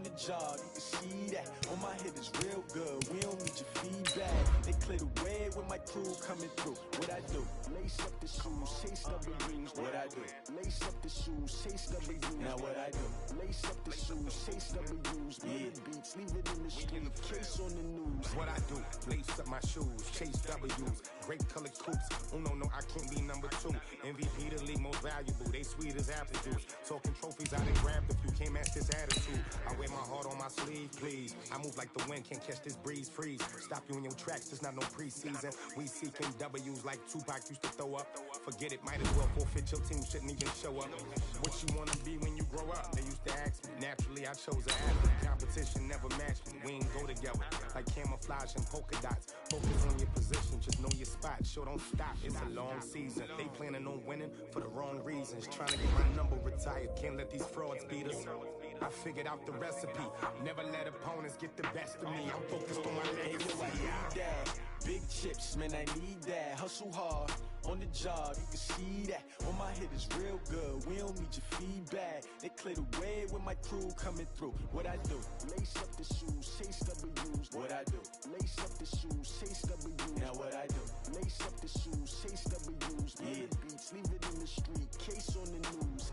the job, you can see that. On my head is real good, we don't need your feedback. They clear the way with my crew coming through. What I do? Lace up the shoes, chase W's. What I do? Lace up the shoes, chase W's. Now what I do? Lace up the shoes, chase W's. Yeah, beats, leave it in the street, case on the news. What I do? Lace up my shoes, chase W's. Great colored coops. Oh no, I can't be number 2. MVP the league most valuable. They sweet as apple juice. Talking trophies, I done grabbed a few. Can't match this attitude. I wear my heart on my sleeve, please. I move like the wind, can't catch this breeze. Freeze. Stop you in your tracks. There's not no preseason. We seeking W's like Tupac used to throw up. Forget it, might as well forfeit. Your team shouldn't even show up. What you wanna be when you grow up? They used to ask me. Naturally, I chose an athlete. Competition never matched me. We ain't go together like camouflage and polka dots. Focus on your position, just know your spot. Sure, don't stop. It's a long season. They planning on winning for the wrong reasons. Trying to get my number retired. Can't let these frauds beat us. I figured out the recipe. Never let opponents get the best of me. I'm focused on my legacy. I need that. Big chips, man, I need that. Hustle hard on the job, you can see that. On my head is real good, we don't need your feedback. They clear the way with my crew coming through. What I do? Lace up the shoes, chase W's. What I do? Lace up the shoes, chase W's. Now what I do? Lace up the shoes, chase W's. Yeah, beats, leave it in the street, case on the news.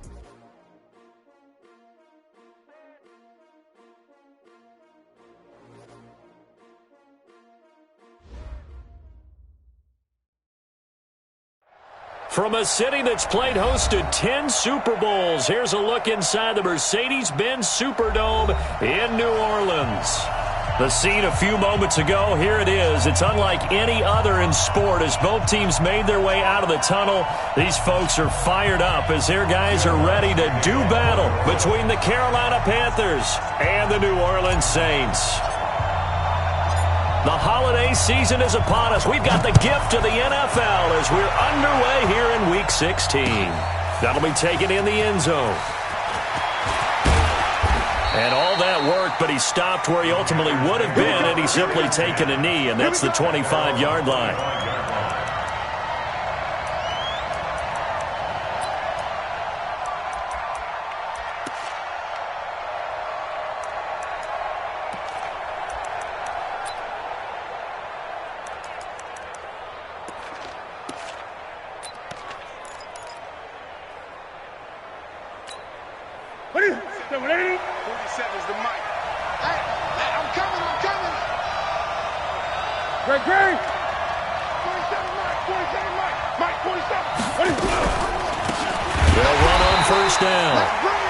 From a city that's played host to 10 Super Bowls, here's a look inside the Mercedes-Benz Superdome in New Orleans. The scene a few moments ago, here it is. It's unlike any other in sport as both teams made their way out of the tunnel. These folks are fired up as their guys are ready to do battle between the Carolina Panthers and the New Orleans Saints. The holiday season is upon us. We've got the gift of the NFL as we're underway here in Week 16. That'll be taken in the end zone. And all that work, but he stopped where he ultimately would have been, and he's simply taken a knee, and that's the 25-yard line.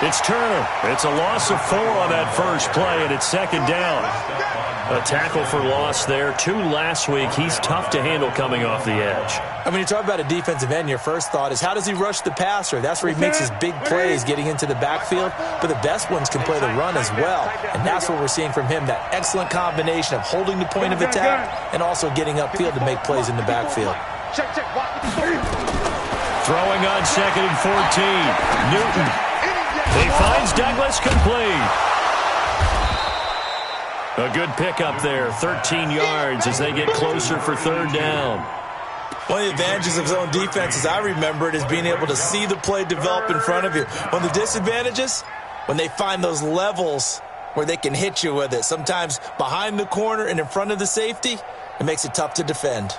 It's Turner. It's a loss of 4 on that first play, and it's second down. A tackle for loss there. 2 last week. He's tough to handle coming off the edge. I mean, you talk about a defensive end, your first thought is how does he rush the passer? That's where he makes his big plays getting into the backfield, but the best ones can play the run as well, and that's what we're seeing from him, that excellent combination of holding the point of attack and also getting upfield to make plays in the backfield. Throwing on 2nd and 14. Newton. He finds Douglas complete. A good pickup there, 13 yards as they get closer for 3rd down. One of the advantages of zone defense, as I remember it, is being able to see the play develop in front of you. One of the disadvantages, when they find those levels where they can hit you with it, sometimes behind the corner and in front of the safety, it makes it tough to defend.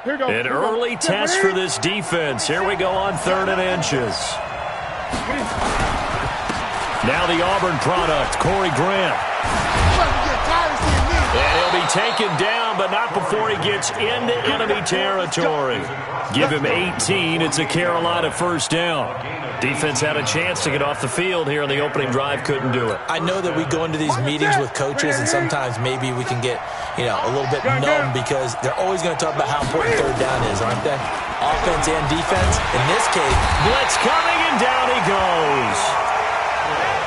An early test for this defense. Here we go on 3rd and inches. Now the Auburn product, Corey Grant. And he'll be taken down, but not before he gets into enemy territory. Give him 18. It's a Carolina first down. Defense had a chance to get off the field here on the opening drive, couldn't do it. I know that we go into these meetings with coaches, and sometimes maybe we can get, a little bit numb because they're always going to talk about how important 3rd down is, aren't they? Offense and defense. In this case, blitz coming, and down he goes.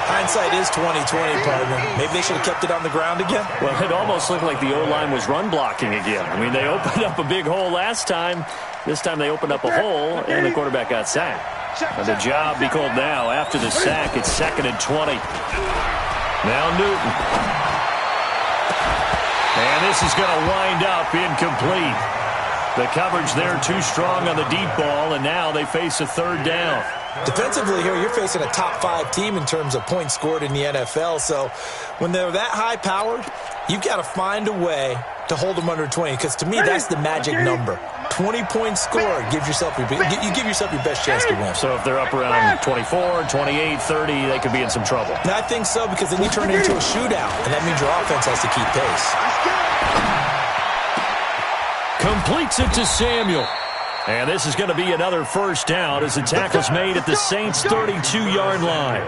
Hindsight is 20/20, partner. Maybe they should have kept it on the ground again. Well, it almost looked like the O-line was run blocking again. I mean, they opened up a big hole last time. This time they opened up a hole, and the quarterback got sacked. And the job be called now after the sack. It's 2nd and 20. Now Newton. And this is going to wind up incomplete. The coverage there too strong on the deep ball, and now they face a 3rd down. Defensively here, you're facing a top 5 team in terms of points scored in the NFL. So when they're that high-powered, you've got to find a way to hold them under 20, because to me, that's the magic number. 20 points scored, you give yourself your best chance to win. So if they're up around 24, 28, 30, they could be in some trouble. And I think so, because then you turn it into a shootout, and that means your offense has to keep pace. Completes it to Samuel. And this is going to be another 1st down as the tackle's made at the Saints' 32-yard line.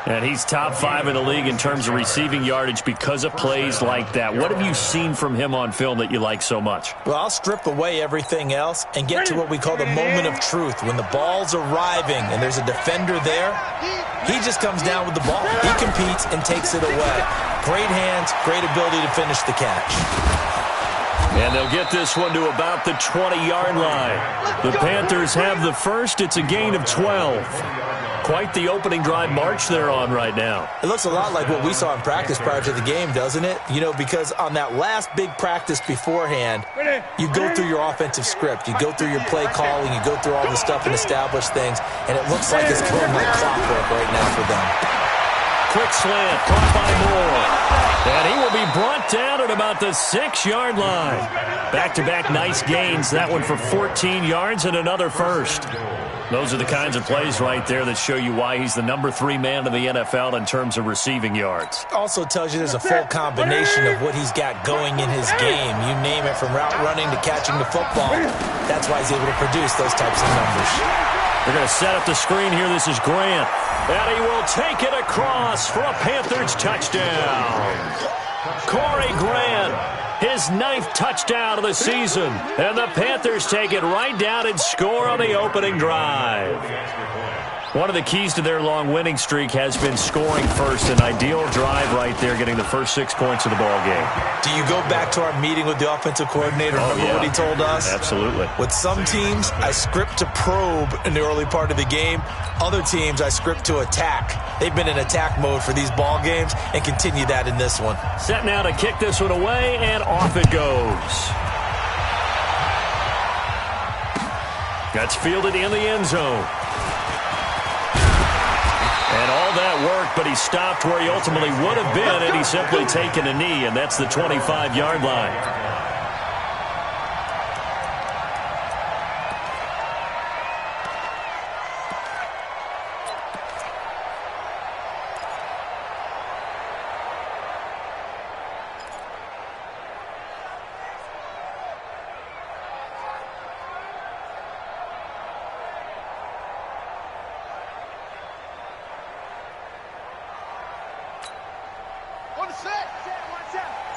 And he's top 5 in the league in terms of receiving yardage because of plays like that. What have you seen from him on film that you like so much? Well, I'll strip away everything else and get to what we call the moment of truth. When the ball's arriving and there's a defender there, he just comes down with the ball. He competes and takes it away. Great hands, great ability to finish the catch. And they'll get this one to about the 20-yard line. The Panthers have the first. It's a gain of 12. Quite the opening drive march they're on right now. It looks a lot like what we saw in practice prior to the game, doesn't it? You know, because on that last big practice beforehand, you go through your offensive script. You go through your play calling. You go through all the stuff and establish things. And it looks like it's going like clockwork right now for them. Quick slant, caught by Moore. And he will be brought down at about the 6-yard line. Back-to-back nice gains. That one for 14 yards and another first. Those are the kinds of plays right there that show you why he's the number 3 man in the NFL in terms of receiving yards. Also tells you there's a full combination of what he's got going in his game. You name it, from route running to catching the football. That's why he's able to produce those types of numbers. They're going to set up the screen here. This is Grant. And he will take it across for a Panthers touchdown. Corey Grant, his 9th touchdown of the season. And the Panthers take it right down and score on the opening drive. One of the keys to their long winning streak has been scoring first. An ideal drive right there, getting the first 6 points of the ball game. Do you go back to our meeting with the offensive coordinator? Remember what he told us? Absolutely. With some teams, I script to probe in the early part of the game. Other teams, I script to attack. They've been in attack mode for these ball games and continue that in this one. Set now to kick this one away, and off it goes. That's fielded in the end zone. And all that work, but he stopped where he ultimately would have been, and he's simply taken a knee, and that's the 25-yard line.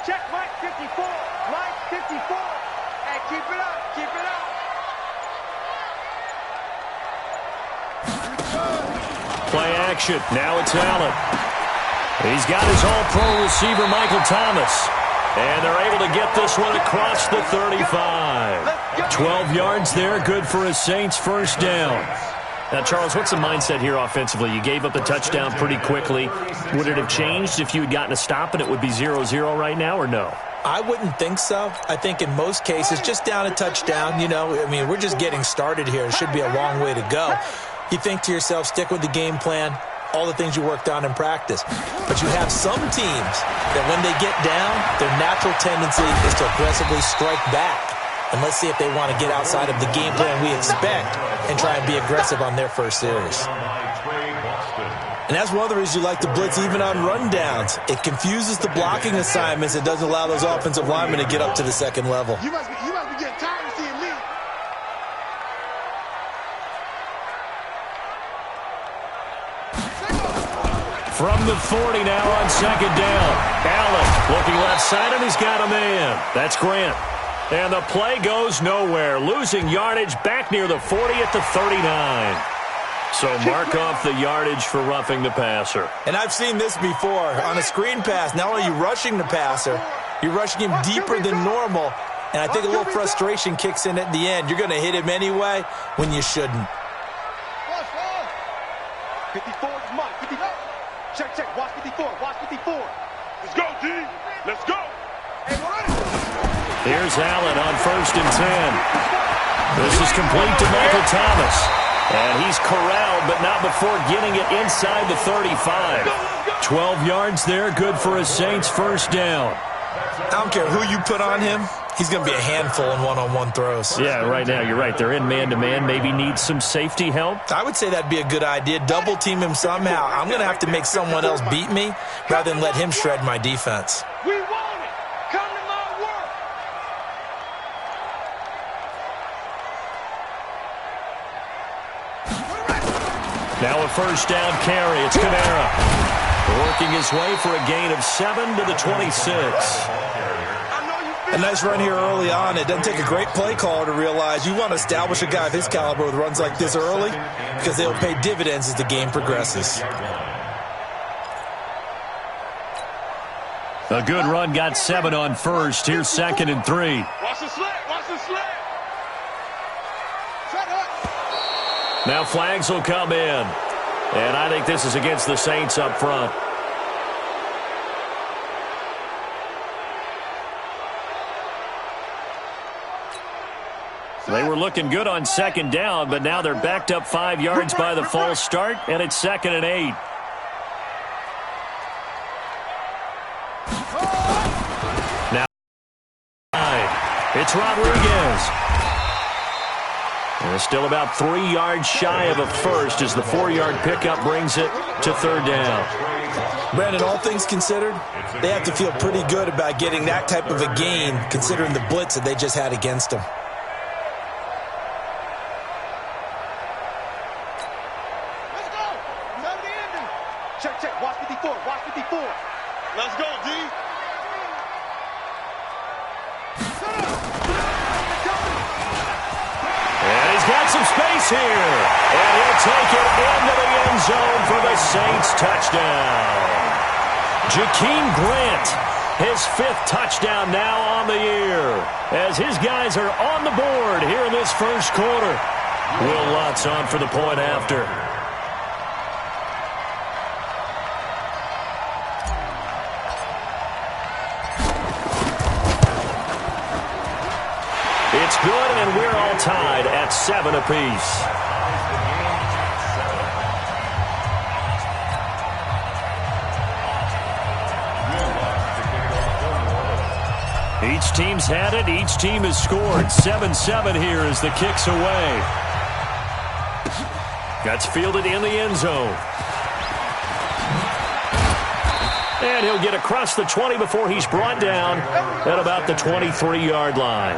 Check Mike 54. Mike 54. And keep it up. Keep it up. Play action. Now it's Allen. He's got his all-pro receiver, Michael Thomas. And they're able to get this one across the 35. 12 yards there. Good for a Saints first down. Now, Charles, what's the mindset here offensively? You gave up the touchdown pretty quickly. Would it have changed if you had gotten a stop and it would be 0-0 right now, or no? I wouldn't think so. I think in most cases, just down a touchdown, you know, I mean, we're just getting started here. It should be a long way to go. You think to yourself, stick with the game plan, all the things you worked on in practice. But you have some teams that when they get down, their natural tendency is to aggressively strike back. And let's see if they want to get outside of the game plan we expect and try and be aggressive on their first series. And that's one of the reasons you like to blitz even on rundowns. It confuses the blocking assignments. It doesn't allow those offensive linemen to get up to the second level. You must be getting tired of seeing me. From the 40 now on second down. Allen looking left side, and he's got a man. That's Grant. And the play goes nowhere. Losing yardage back near the 40 at the 39. So mark off the yardage for roughing the passer. And I've seen this before. On a screen pass, not only are you rushing the passer, you're rushing him deeper than normal. And I think a little frustration kicks in at the end. You're going to hit him anyway when you shouldn't. 54 is mine. 54. Check, check. Watch 54. Watch 54. Let's go, D. Let's go. Here's Allen on 1st and 10. This is complete to Michael Thomas. And he's corralled, but not before getting it inside the 35. 12 yards there, good for a Saints first down. I don't care who you put on him. He's going to be a handful in one-on-one throws. Yeah, right now, you're right. They're in man-to-man. Maybe need some safety help. I would say that'd be a good idea. Double-team him somehow. I'm going to have to make someone else beat me rather than let him shred my defense. We want it. Come to my work. Now a first down carry. It's Kamara. Working his way for a gain of 7 to the 26. A nice run here early on. It doesn't take a great play caller to realize you want to establish a guy of his caliber with runs like this early because they'll pay dividends as the game progresses. A good run got 7 on first. Here's 2nd and 3. Watch the slant. Watch the slant. Now flags will come in. And I think this is against the Saints up front. They were looking good on 2nd down, but now they're backed up 5 yards by the false start, and it's 2nd and 8. Now, it's Rodriguez. And it's still about 3 yards shy of a first as the 4-yard pickup brings it to 3rd down. Brandon, all things considered, they have to feel pretty good about getting that type of a gain considering the blitz that they just had against them. Let's go. Time to end it. Check, check. Watch 54. Watch 54. Let's go, D. And he's got some space here. And he'll take it into the end zone for the Saints touchdown. Jakeem Grant, his 5th touchdown now on the year. As his guys are on the board here in this first quarter. Will Lutz on for the point after. It's good, and we're all tied at 7 apiece. Each team's had it. Each team has scored. 7-7 here as the kick's away. That's fielded in the end zone. And he'll get across the 20 before he's brought down at about the 23-yard line.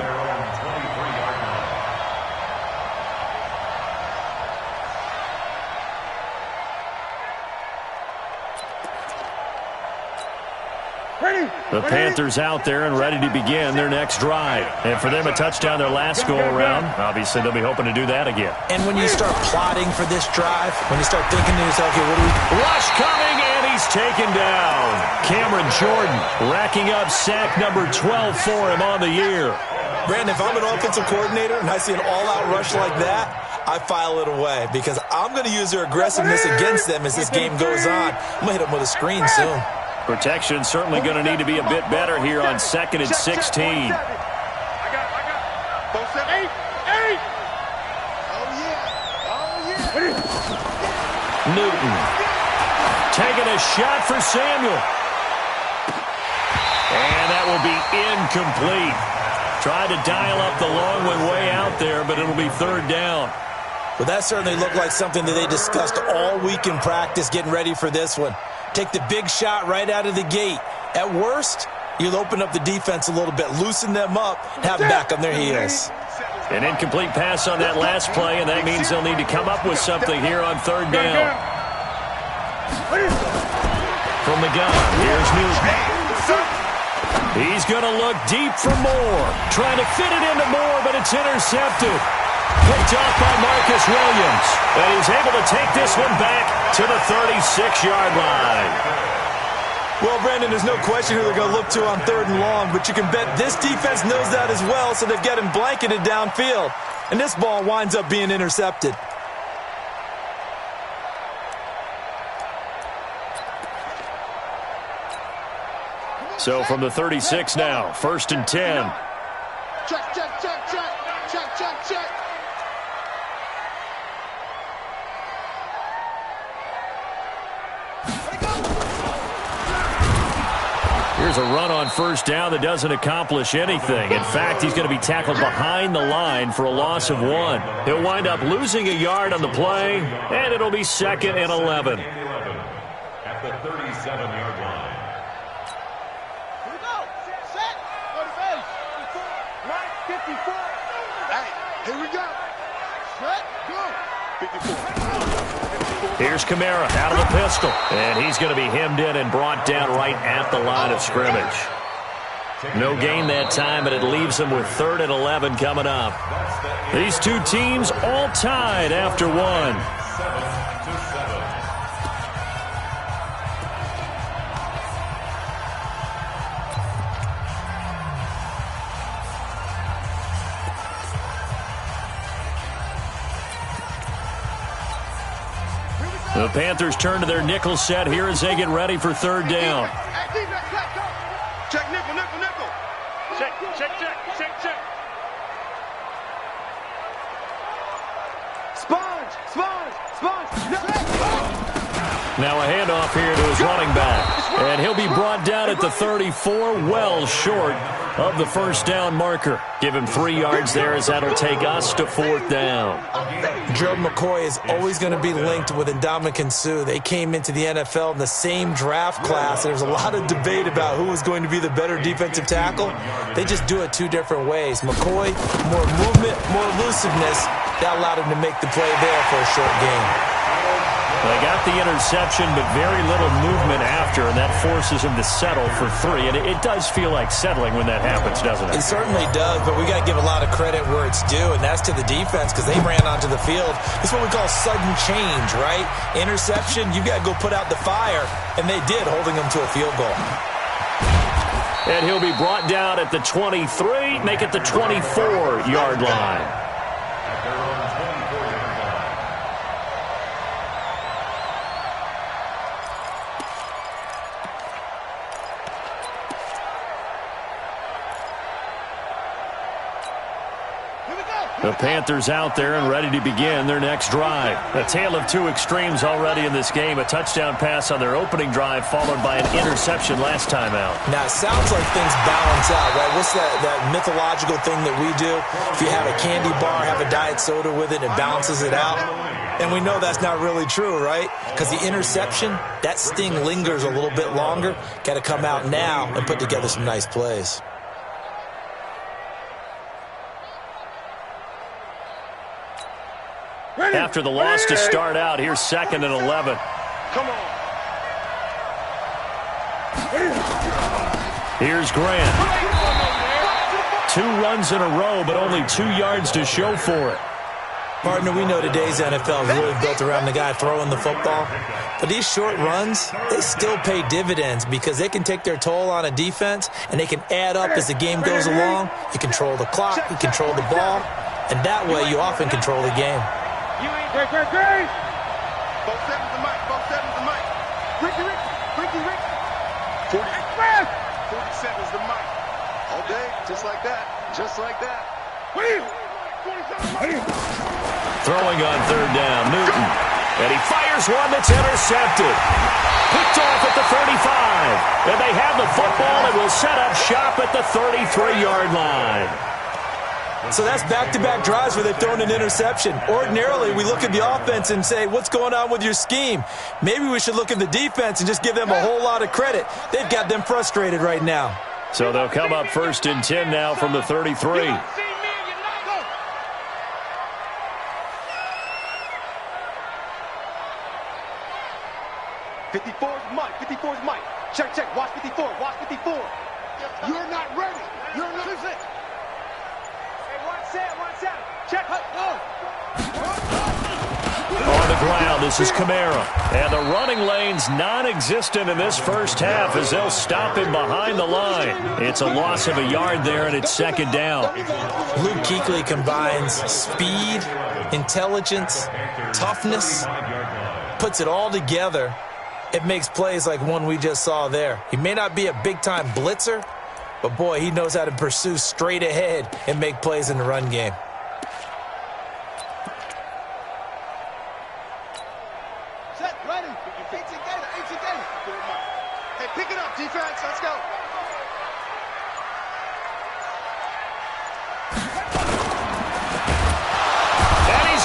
The Panthers out there and ready to begin their next drive. And for them, a touchdown their last go-around. Obviously, they'll be hoping to do that again. And when you start plotting for this drive, when you start thinking to yourself, okay, what do we... Rush coming, and he's taken down. Cameron Jordan racking up sack number 12 for him on the year. Brandon, if I'm an offensive coordinator and I see an all-out rush like that, I file it away because I'm going to use their aggressiveness against them as this game goes on. I'm going to hit them with a screen soon. Protection certainly going to need to be a bit better here on 2nd and 16. I got. 8. Oh, yeah. Newton taking a shot for Samuel. And that will be incomplete. Tried to dial up the long one way out there, but it'll be 3rd down. Well, that certainly looked like something that they discussed all week in practice getting ready for this one. Take the big shot right out of the gate. At worst, you'll open up the defense a little bit, loosen them up, and have them back on their heels. An incomplete pass on that last play, and that means they'll need to come up with something here on 3rd down. From the gun, here's Newton. He's going to look deep for Moore. Trying to fit it into Moore, but it's intercepted. Picked off by Marcus Williams. And he's able to take this one back to the 36-yard line. Well, Brandon, there's no question who they're going to look to on 3rd and long, but you can bet this defense knows that as well, so they've got him blanketed downfield. And this ball winds up being intercepted. So from the 36 now, 1st and 10. Check, check, check, check. Check, check, check. Here's a run on 1st down that doesn't accomplish anything. In fact, he's going to be tackled behind the line for a loss of 1. He'll wind up losing a yard on the play, and it'll be 2nd and 11. At the 37-yard line. Here we go. Set. Go to base. 54. Hey, here we go. Set. Go. 54. Here's Kamara out of the pistol, and he's going to be hemmed in and brought down right at the line of scrimmage. No gain that time, but it leaves him with 3rd and 11 coming up. These two teams all tied after 1. 7-7. The Panthers turn to their nickel set here as they get ready for 3rd down. Check nickel, nickel, nickel. Check, check, check, check, check. Sponge, sponge, sponge. Now a handoff here to his running back. And he'll be brought down at the 34, well short of the 1st down marker. Give him 3 yards there as that'll take us to 4th down. Gerald McCoy is always going to be linked with Ndamukong Suh. They came into the NFL in the same draft class. There's a lot of debate about who was going to be the better defensive tackle. They just do it 2 different ways. McCoy, more movement, more elusiveness. That allowed him to make the play there for a short gain. They got the interception, but very little movement after, and that forces him to settle for 3. And it does feel like settling when that happens, doesn't it? It certainly does, but we got to give a lot of credit where it's due, and that's to the defense because they ran onto the field. It's what we call sudden change, right? Interception, you got to go put out the fire, and they did, holding them to a field goal. And he'll be brought down at the 23, make it the 24-yard line. The Panthers out there and ready to begin their next drive. A tale of 2 extremes already in this game. A touchdown pass on their opening drive followed by an interception last time out. Now, it sounds like things balance out, right? What's that mythological thing that we do? If you have a candy bar, have a diet soda with it, it balances it out. And we know that's not really true, right? Because the interception, that sting lingers a little bit longer. Got to come out now and put together some nice plays. After the loss to start out, here's 2nd and 11. Come on. Here's Grant. 2 runs in a row, but only 2 yards to show for it. Partner, we know today's NFL is really built around the guy throwing the football. But these short runs, they still pay dividends because they can take their toll on a defense, and they can add up as the game goes along. You control the clock, you control the ball, and that way you often control the game. Great, great, great. 47's the mic. 47's the mic. Ricky. 47's the mic. All day, just like that. Just like that. Throwing on 3rd down, Newton. And he fires one that's intercepted. Picked off at the 35. And they have the football and will set up shop at the 33-yard line. So that's back-to-back drives where they've thrown an interception. Ordinarily, we look at the offense and say, what's going on with your scheme? Maybe we should look at the defense and just give them a whole lot of credit. They've got them frustrated right now. So they'll come up 1st and 10 now from the 33. 54's Mike. 54's Mike. Check, check. Watch 54. Watch 54. You're not ready. You're not. Listen. Hey, one set. Check. Go. On the ground, this is Kamara. And the running lane's non-existent in this first half as they'll stop him behind the line. It's a loss of a yard there, and it's 2nd down. Luke Kuechly combines speed, intelligence, toughness, puts it all together it makes plays like one we just saw there. He may not be a big-time blitzer, but, boy, he knows how to pursue straight ahead and make plays in the run game. Set, ready. 18 gator. Hey, pick it up, defense. Let's go.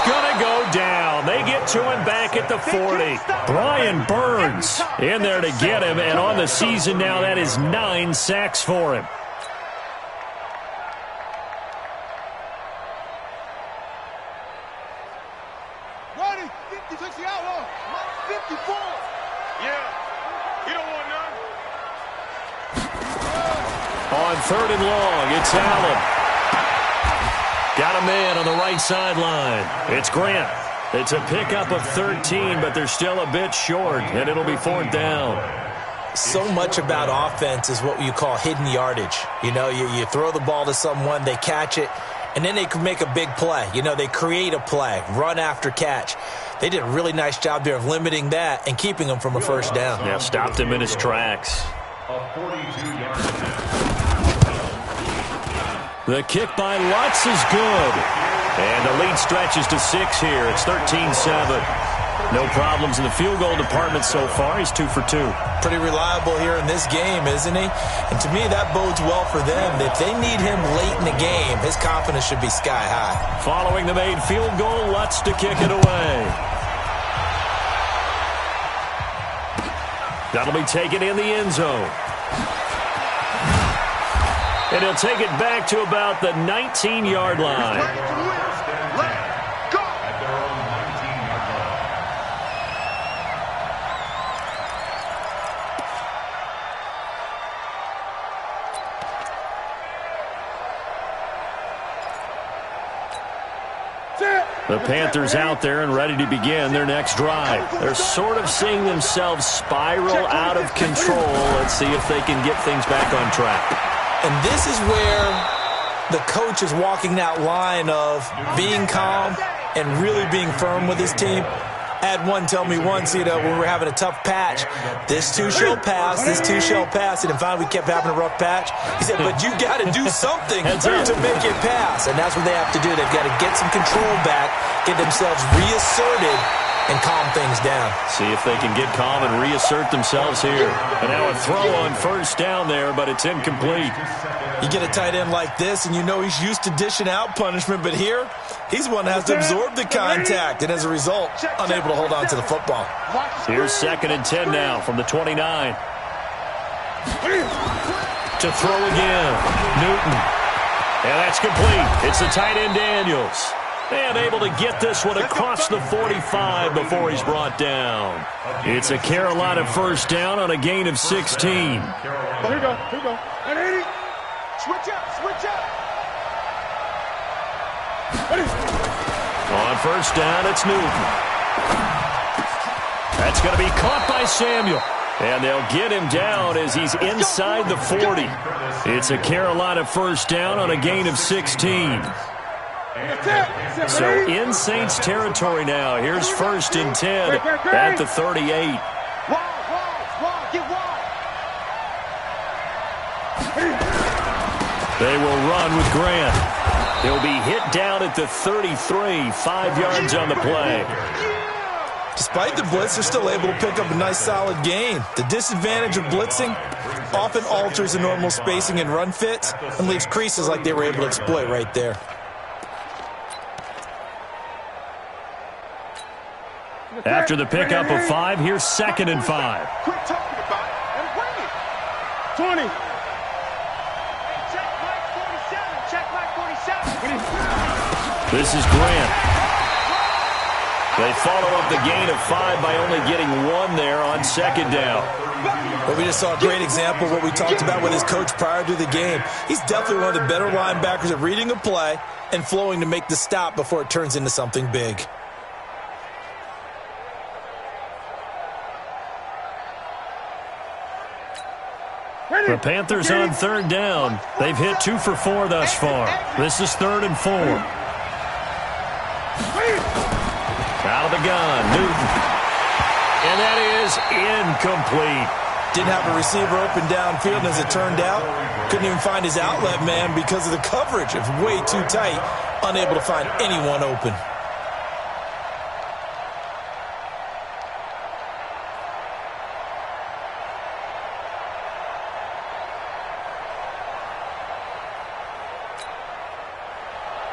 Gonna go down. They get to him back at the 40. Brian Burns in there to get him, and on the season now, that is 9 sacks for him. Ready, 56 the outlaw. 54. Yeah, you don't want none. On 3rd and long, it's Allen. Got a man on the right sideline. It's Grant. It's a pickup of 13, but they're still a bit short, and it'll be 4th down. So much about offense is what you call hidden yardage. You know, you throw the ball to someone, they catch it, and then they can make a big play. You know, they create a play, run after catch. They did a really nice job there of limiting that and keeping him from a first down. Yeah, stopped him in his tracks. A 42-yard. The kick by Lutz is good. And the lead stretches to 6 here. It's 13-7. No problems in the field goal department so far. He's 2 for 2. Pretty reliable here in this game, isn't he? And to me, that bodes well for them. If they need him late in the game, his confidence should be sky high. Following the made field goal, Lutz to kick it away. That'll be taken in the end zone. And he'll take it back to about the 19-yard line. Let go. At their own 19-yard line. The Panthers out there and ready to begin their next drive. They're sort of seeing themselves spiral out of control. Let's see if they can get things back on track. And this is where the coach is walking that line of being calm and really being firm with his team. I had one tell me once, you know, when we were having a tough patch, this too shall pass, this too shall pass. And then finally we kept having a rough patch. He said, but you got to do something to make it pass. And that's what they have to do. They've got to get some control back, get themselves reasserted, and calm things down. See if they can get calm and reassert themselves here. And now a throw on first down there, but it's incomplete. You get a tight end like this, and you know he's used to dishing out punishment, but here, he's one that has to absorb the contact, and as a result, unable to hold on to the football. Here's 2nd and 10 now from the 29. To throw again, Newton. And that's complete. It's the tight end Daniels. And able to get this one across the 45 before he's brought down. It's a Carolina first down on a gain of 16. Here we go. 180. Switch up. On first down, it's Newton. That's going to be caught by Samuel. And they'll get him down as he's inside the 40. It's a Carolina first down on a gain of 16. So in Saints territory now. Here's 1st and 10 at the 38. Wide, get wide. They will run with Grant. He'll be hit down at the 33, 5 yards on the play. Despite the blitz, they're still able to pick up a nice solid gain. The disadvantage of blitzing often alters the normal spacing and run fits and leaves creases like they were able to exploit right there. After the pickup of 5, here's 2nd and 5. Quit talking about it and bring it. 20. Check Mike 47. This is Grant. They follow up the gain of 5 by only getting 1 there on 2nd down. But we just saw a great example of what we talked about with his coach prior to the game. He's definitely one of the better linebackers at reading a play and flowing to make the stop before it turns into something big. The Panthers on 3rd down. They've hit 2 for 4 thus far. This is 3rd and 4. Out of the gun, Newton. And that is incomplete. Didn't have a receiver open downfield, and as it turned out, couldn't even find his outlet man because of the coverage. It's way too tight, unable to find anyone open.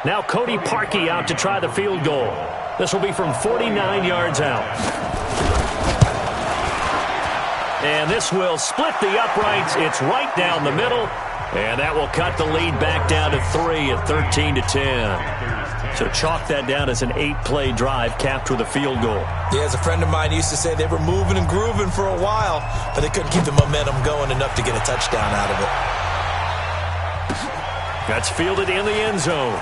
Now Cody Parkey out to try the field goal. This will be from 49 yards out. And this will split the uprights. It's right down the middle. And that will cut the lead back down to 3 at 13-10. So chalk that down as an 8-play drive capped with a field goal. Yeah, as a friend of mine used to say, they were moving and grooving for a while, but they couldn't keep the momentum going enough to get a touchdown out of it. That's fielded in the end zone.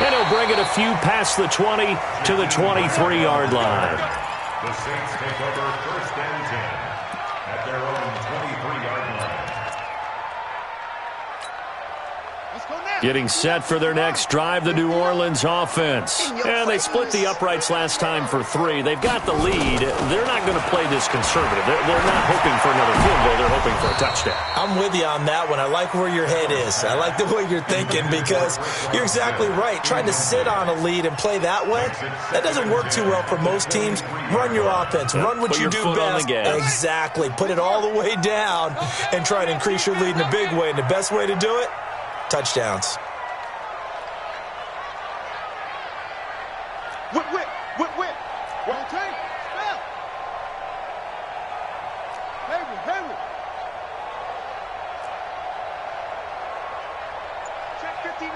And he'll bring it a few past the 20 to the 23-yard line. The Saints take over 1st and 10 at their own 23-yard line. Let's go now. Getting set for their next drive, the New Orleans offense. And they split the uprights last time for 3. They've got the lead. They're not going to play this conservative. They're not hoping for another field goal. They're hoping for a touchdown. I'm with you on that one. I like where your head is. I like the way you're thinking because you're exactly right. Trying to sit on a lead and play that way, that doesn't work too well for most teams. Run your offense. Run what you do best. Exactly. Put it all the way down and try to increase your lead in a big way. And the best way to do it, touchdowns. Whip. Wrong team. Spell. Hayward. Check 59,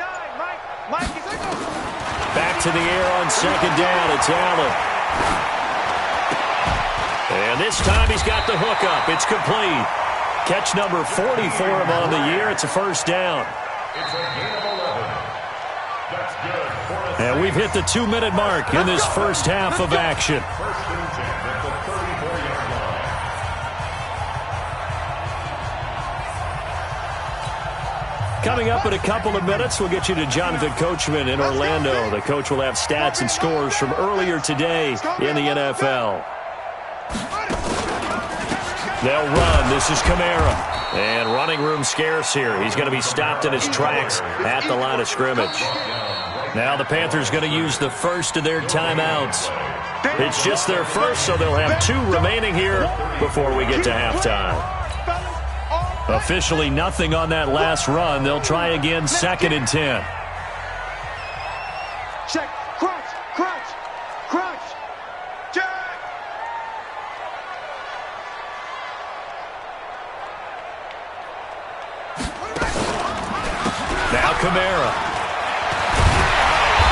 Mike is in. Back to the air on 2nd down. It's Allen. And this time he's got the hookup. It's complete. Catch number 40 for him on the year. It's a 1st down. It's a gain of 11. That's good for And we've hit the 2-minute mark in this first half of action. 1st and 10 at the 34-yard line. Coming up in a couple of minutes, we'll get you to Jonathan Coachman in Orlando. The coach will have stats and scores from earlier today in the NFL. They'll run. This is Kamara. And running room scarce here. He's going to be stopped in his tracks at the line of scrimmage. Now the Panthers going to use the first of their timeouts. It's just their first, so they'll have 2 remaining here before we get to halftime. Officially nothing on that last run. They'll try again 2nd and 10. Check. Crunch. Check. Now Kamara.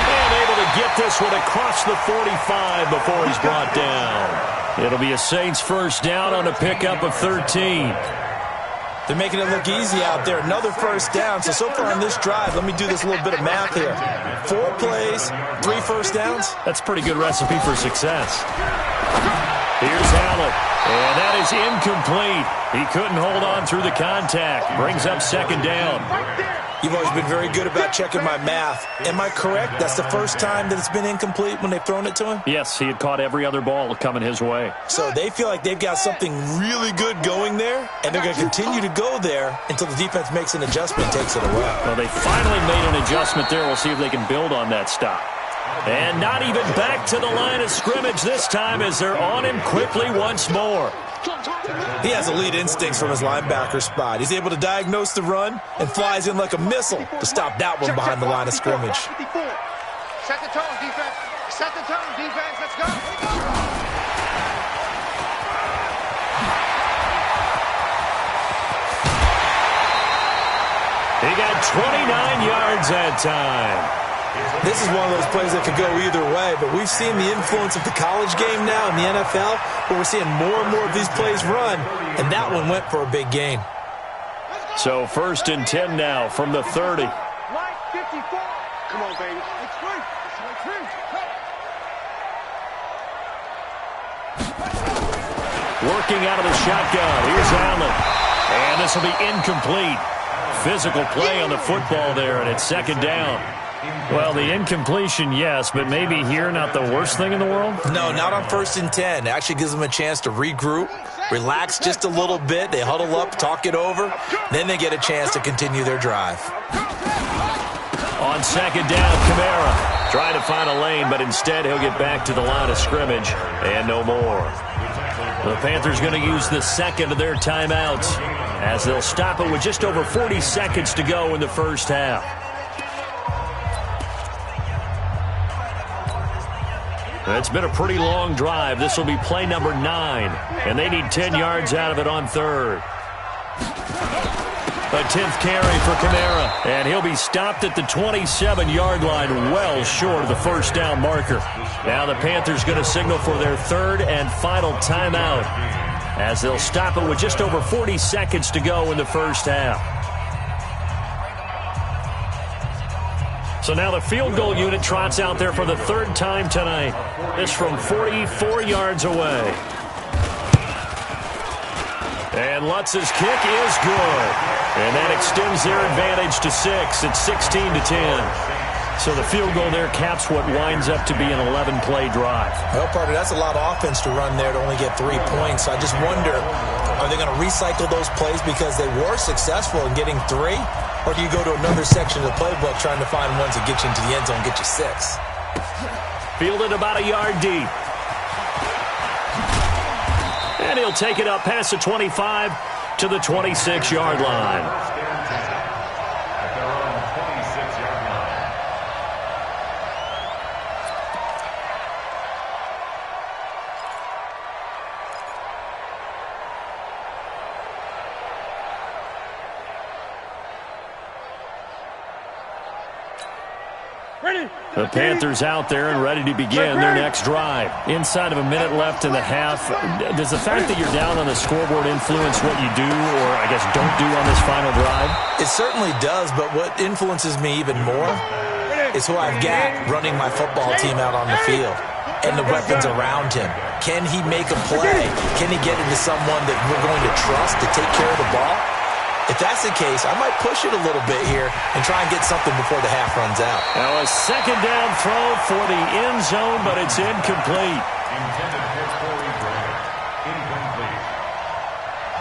And able to get this one across the 45 before he's brought down. It'll be a Saints 1st down on a pickup of 13. They're making it look easy out there. Another 1st down. So far on this drive, let me do this little bit of math here. 4 plays, 3 1st downs. That's a pretty good recipe for success. Here's Allen. And that is incomplete. He couldn't hold on through the contact. Brings up 2nd down. You've always been very good about checking my math. Am I correct? That's the first time that it's been incomplete when they've thrown it to him? Yes, he had caught every other ball coming his way. So they feel like they've got something really good going there, and they're going to continue to go there until the defense makes an adjustment and takes it away. Well, they finally made an adjustment there. We'll see if they can build on that stop. And not even back to the line of scrimmage this time as they're on him quickly once more. He has elite instincts from his linebacker spot. He's able to diagnose the run and flies in like a missile to stop that one behind the line of scrimmage. Set the tone, defense. Let's go. He got 29 yards that time. This is one of those plays that could go either way, but we've seen the influence of the college game now in the NFL, where we're seeing more and more of these plays run, and that one went for a big gain. So 1st and 10 now from the 30. Line 54. Come on, baby. It's free. Working out of the shotgun. Here's Allen. And this will be incomplete. Physical play on the football there, and it's 2nd down. Well, the incompletion, yes, but maybe here not the worst thing in the world? No, not on 1st and 10. It actually gives them a chance to regroup, relax just a little bit. They huddle up, talk it over. Then they get a chance to continue their drive. On 2nd down, Kamara trying to find a lane, but instead he'll get back to the line of scrimmage and no more. The Panthers going to use the 2nd of their timeouts as they'll stop it with just over 40 seconds to go in the first half. It's been a pretty long drive. This will be play number 9, and they need 10 yards out of it on 3rd. A 10th carry for Kamara, and he'll be stopped at the 27-yard line, well short of the first down marker. Now the Panthers going to signal for their 3rd and final timeout as they'll stop it with just over 40 seconds to go in the first half. So now the field goal unit trots out there for the 3rd time tonight. This from 44 yards away. And Lutz's kick is good. And that extends their advantage to 6. It's 16-10. So the field goal there caps what winds up to be an 11-play drive. Well, partner, that's a lot of offense to run there to only get 3 points. I just wonder, are they going to recycle those plays because they were successful in getting 3? Or do you go to another section of the playbook trying to find ones that get you into the end zone and get you 6? Fielded about a yard deep. And he'll take it up past the 25 to the 26-yard line. The Panthers out there and ready to begin their next drive. Inside of a minute left in the half, does the fact that you're down on the scoreboard influence what you do or, I guess, don't do on this final drive? It certainly does, but what influences me even more is who I've got running my football team out on the field and the weapons around him. Can he make a play? Can he get into someone that we're going to trust to take care of the ball? If that's the case, I might push it a little bit here and try and get something before the half runs out. Now a 2nd down throw for the end zone, but it's incomplete. Intended for Corey Gray. Incomplete.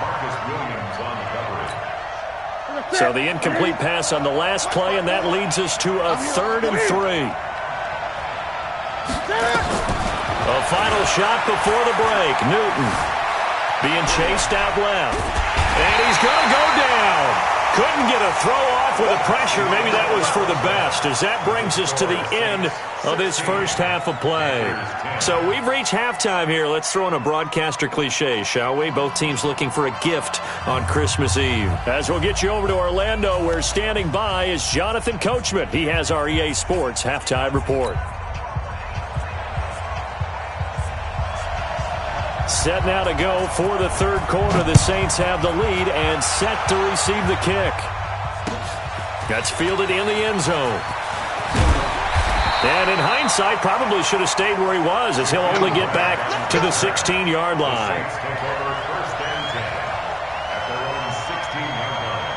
Marcus Williams on the coverage. So the incomplete pass on the last play, and that leads us to a 3rd and 3. A final shot before the break. Newton being chased out left. And he's going to go down. Couldn't get a throw off with the pressure. Maybe that was for the best, as that brings us to the end of this first half of play. So we've reached halftime here. Let's throw in a broadcaster cliche, shall we? Both teams looking for a gift on Christmas Eve. As we'll get you over to Orlando, where standing by is Jonathan Coachman. He has our EA Sports halftime report. Set now to go for the 3rd quarter. The Saints have the lead and set to receive the kick. That's fielded in the end zone. And in hindsight, probably should have stayed where he was, as he'll only get back to the 16-yard line. Take over 1st and 10 at their own 16-yard line.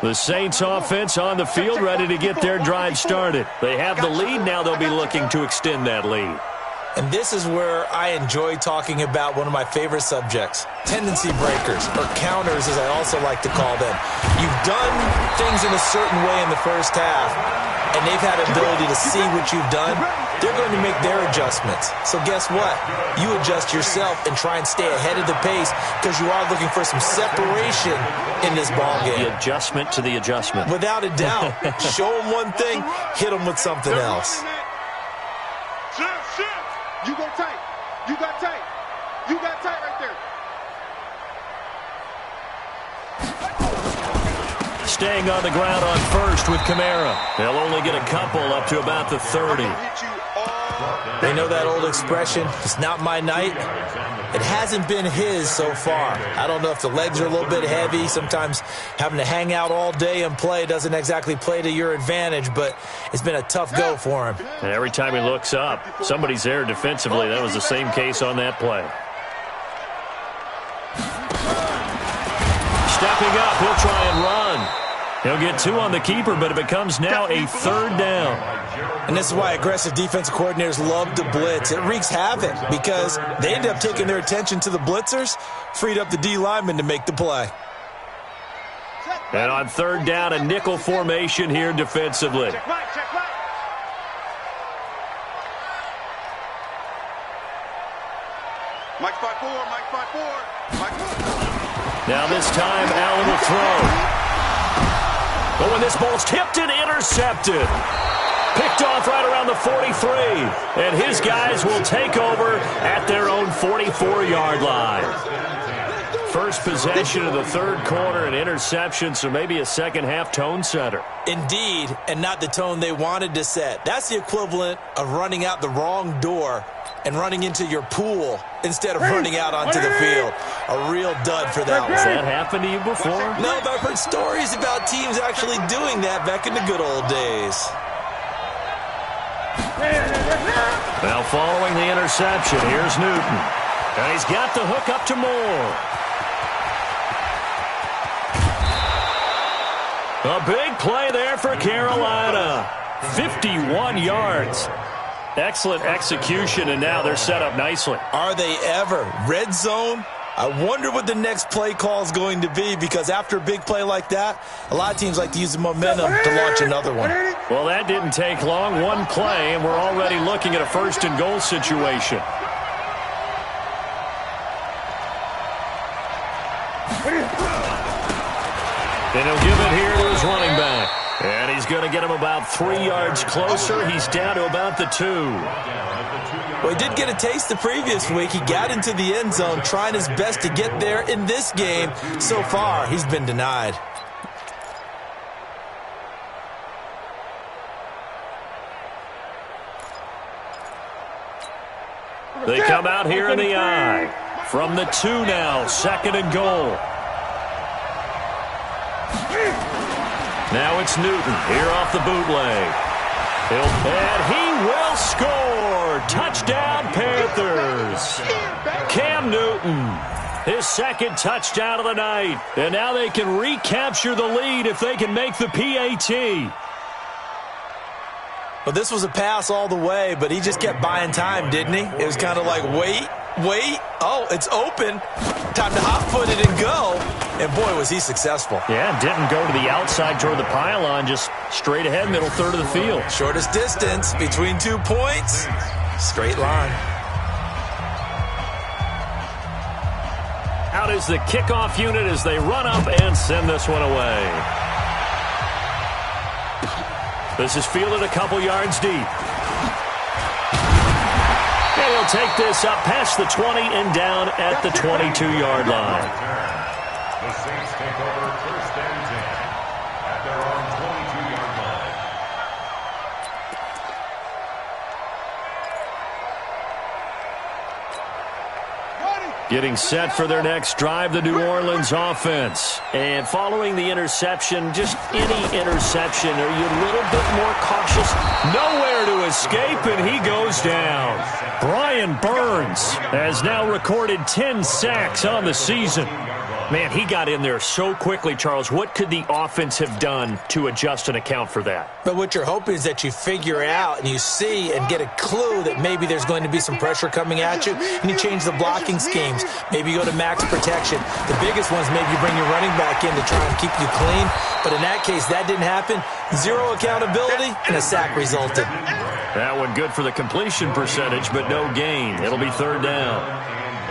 The Saints offense on the field, ready to get their drive started. They have the lead. Now they'll be looking to extend that lead. And this is where I enjoy talking about one of my favorite subjects, tendency breakers, or counters as I also like to call them. You've done things in a certain way in the first half, and they've had the ability to see what you've done. They're going to make their adjustments. So guess what? You adjust yourself and try and stay ahead of the pace because you are looking for some separation in this ballgame. The adjustment to the adjustment. Without a doubt. Show them one thing, hit them with something else. You go tight. You got tight. You got tight right there. Staying on the ground on first with Kamara. They'll only get a couple up to about the 30. Hit you all They know that old expression, it's not my night. It hasn't been his so far. I don't know if the legs are a little bit heavy. Sometimes having to hang out all day and play doesn't exactly play to your advantage, but it's been a tough go for him. And every time he looks up, somebody's there defensively. That was the same case on that play. Stepping up, he'll try and run. He'll get 2 on the keeper, but it becomes now a 3rd down. And this is why aggressive defensive coordinators love to blitz. It wreaks havoc because they end up taking their attention to the blitzers, freed up the D lineman to make the play. And on 3rd down, a nickel formation here defensively. Check right, check right. Mike 5-4, Mike 5-4, Mike 4. Now this time, Allen will throw. But when this ball's tipped and intercepted. Picked off right around the 43. And his guys will take over at their own 44-yard line. First possession of the 3rd quarter, an interception, so maybe a second-half tone setter. Indeed, and not the tone they wanted to set. That's the equivalent of running out the wrong door and running into your pool instead of running out onto the field. A real dud for that one. Has that happened to you before? No, but I've heard stories about teams actually doing that back in the good old days. Now following the interception, here's Newton. And he's got the hook up to Moore. A big play there for Carolina. 51 yards. Excellent execution, and now they're set up nicely. Are they ever? Red zone? I wonder what the next play call is going to be, because after a big play like that, a lot of teams like to use the momentum to launch another one. Well, that didn't take long. One play, and we're already looking at a 1st and goal situation. And he'll give it here to his running back. And he's going to get him about 3 yards closer. He's down to about the 2. Well, he did get a taste the previous week. He got into the end zone trying his best to get there in this game. So far, he's been denied. They come out here in the I. From the 2 now, 2nd and goal. Now it's Newton here off the bootleg. And he will score. Touchdown, Panthers. Cam Newton, his 2nd touchdown of the night. And now they can recapture the lead if they can make the PAT. Well, this was a pass all the way, but he just kept buying time, didn't he? It was kind of like, wait. Oh, it's open. Time to hot-foot it and go. And, boy, was he successful. Yeah, didn't go to the outside toward the pylon, just straight ahead, middle 3rd of the field. Shortest distance between 2 points. Straight line. Out is the kickoff unit as they run up and send this one away. This is fielded a couple yards deep. And he'll take this up past the 20 and down at the 22-yard line. The Saints take over 1st and 10 at their own 22-yard line. Getting set for their next drive, the New Orleans offense. And following the interception, just any interception, are you a little bit more cautious? Nowhere to escape, and he goes down. Brian Burns has now recorded 10 sacks on the season. Man, he got in there so quickly, Charles. What could the offense have done to adjust and account for that? But what you're hoping is that you figure out and you see and get a clue that maybe there's going to be some pressure coming at you, and you change the blocking schemes. Maybe you go to max protection. The biggest one is maybe you bring your running back in to try and keep you clean. But in that case, that didn't happen. 0 accountability, and a sack resulted. That one good for the completion percentage, but no gain. It'll be 3rd down.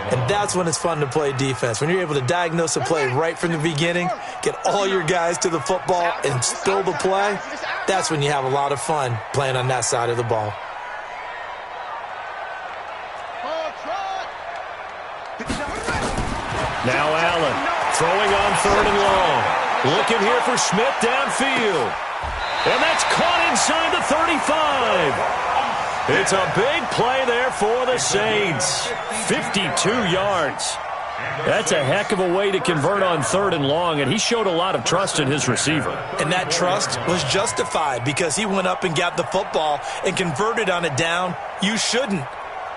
And that's when it's fun to play defense. When you're able to diagnose a play right from the beginning, get all your guys to the football, and spill the play, that's when you have a lot of fun playing on that side of the ball. Now Allen throwing on 3rd and long. Looking here for Smith downfield. And that's caught inside the 35. It's a big play there for the Saints. 52 yards. That's a heck of a way to convert on 3rd and long, and he showed a lot of trust in his receiver. And that trust was justified because he went up and got the football and converted on it down. You shouldn't.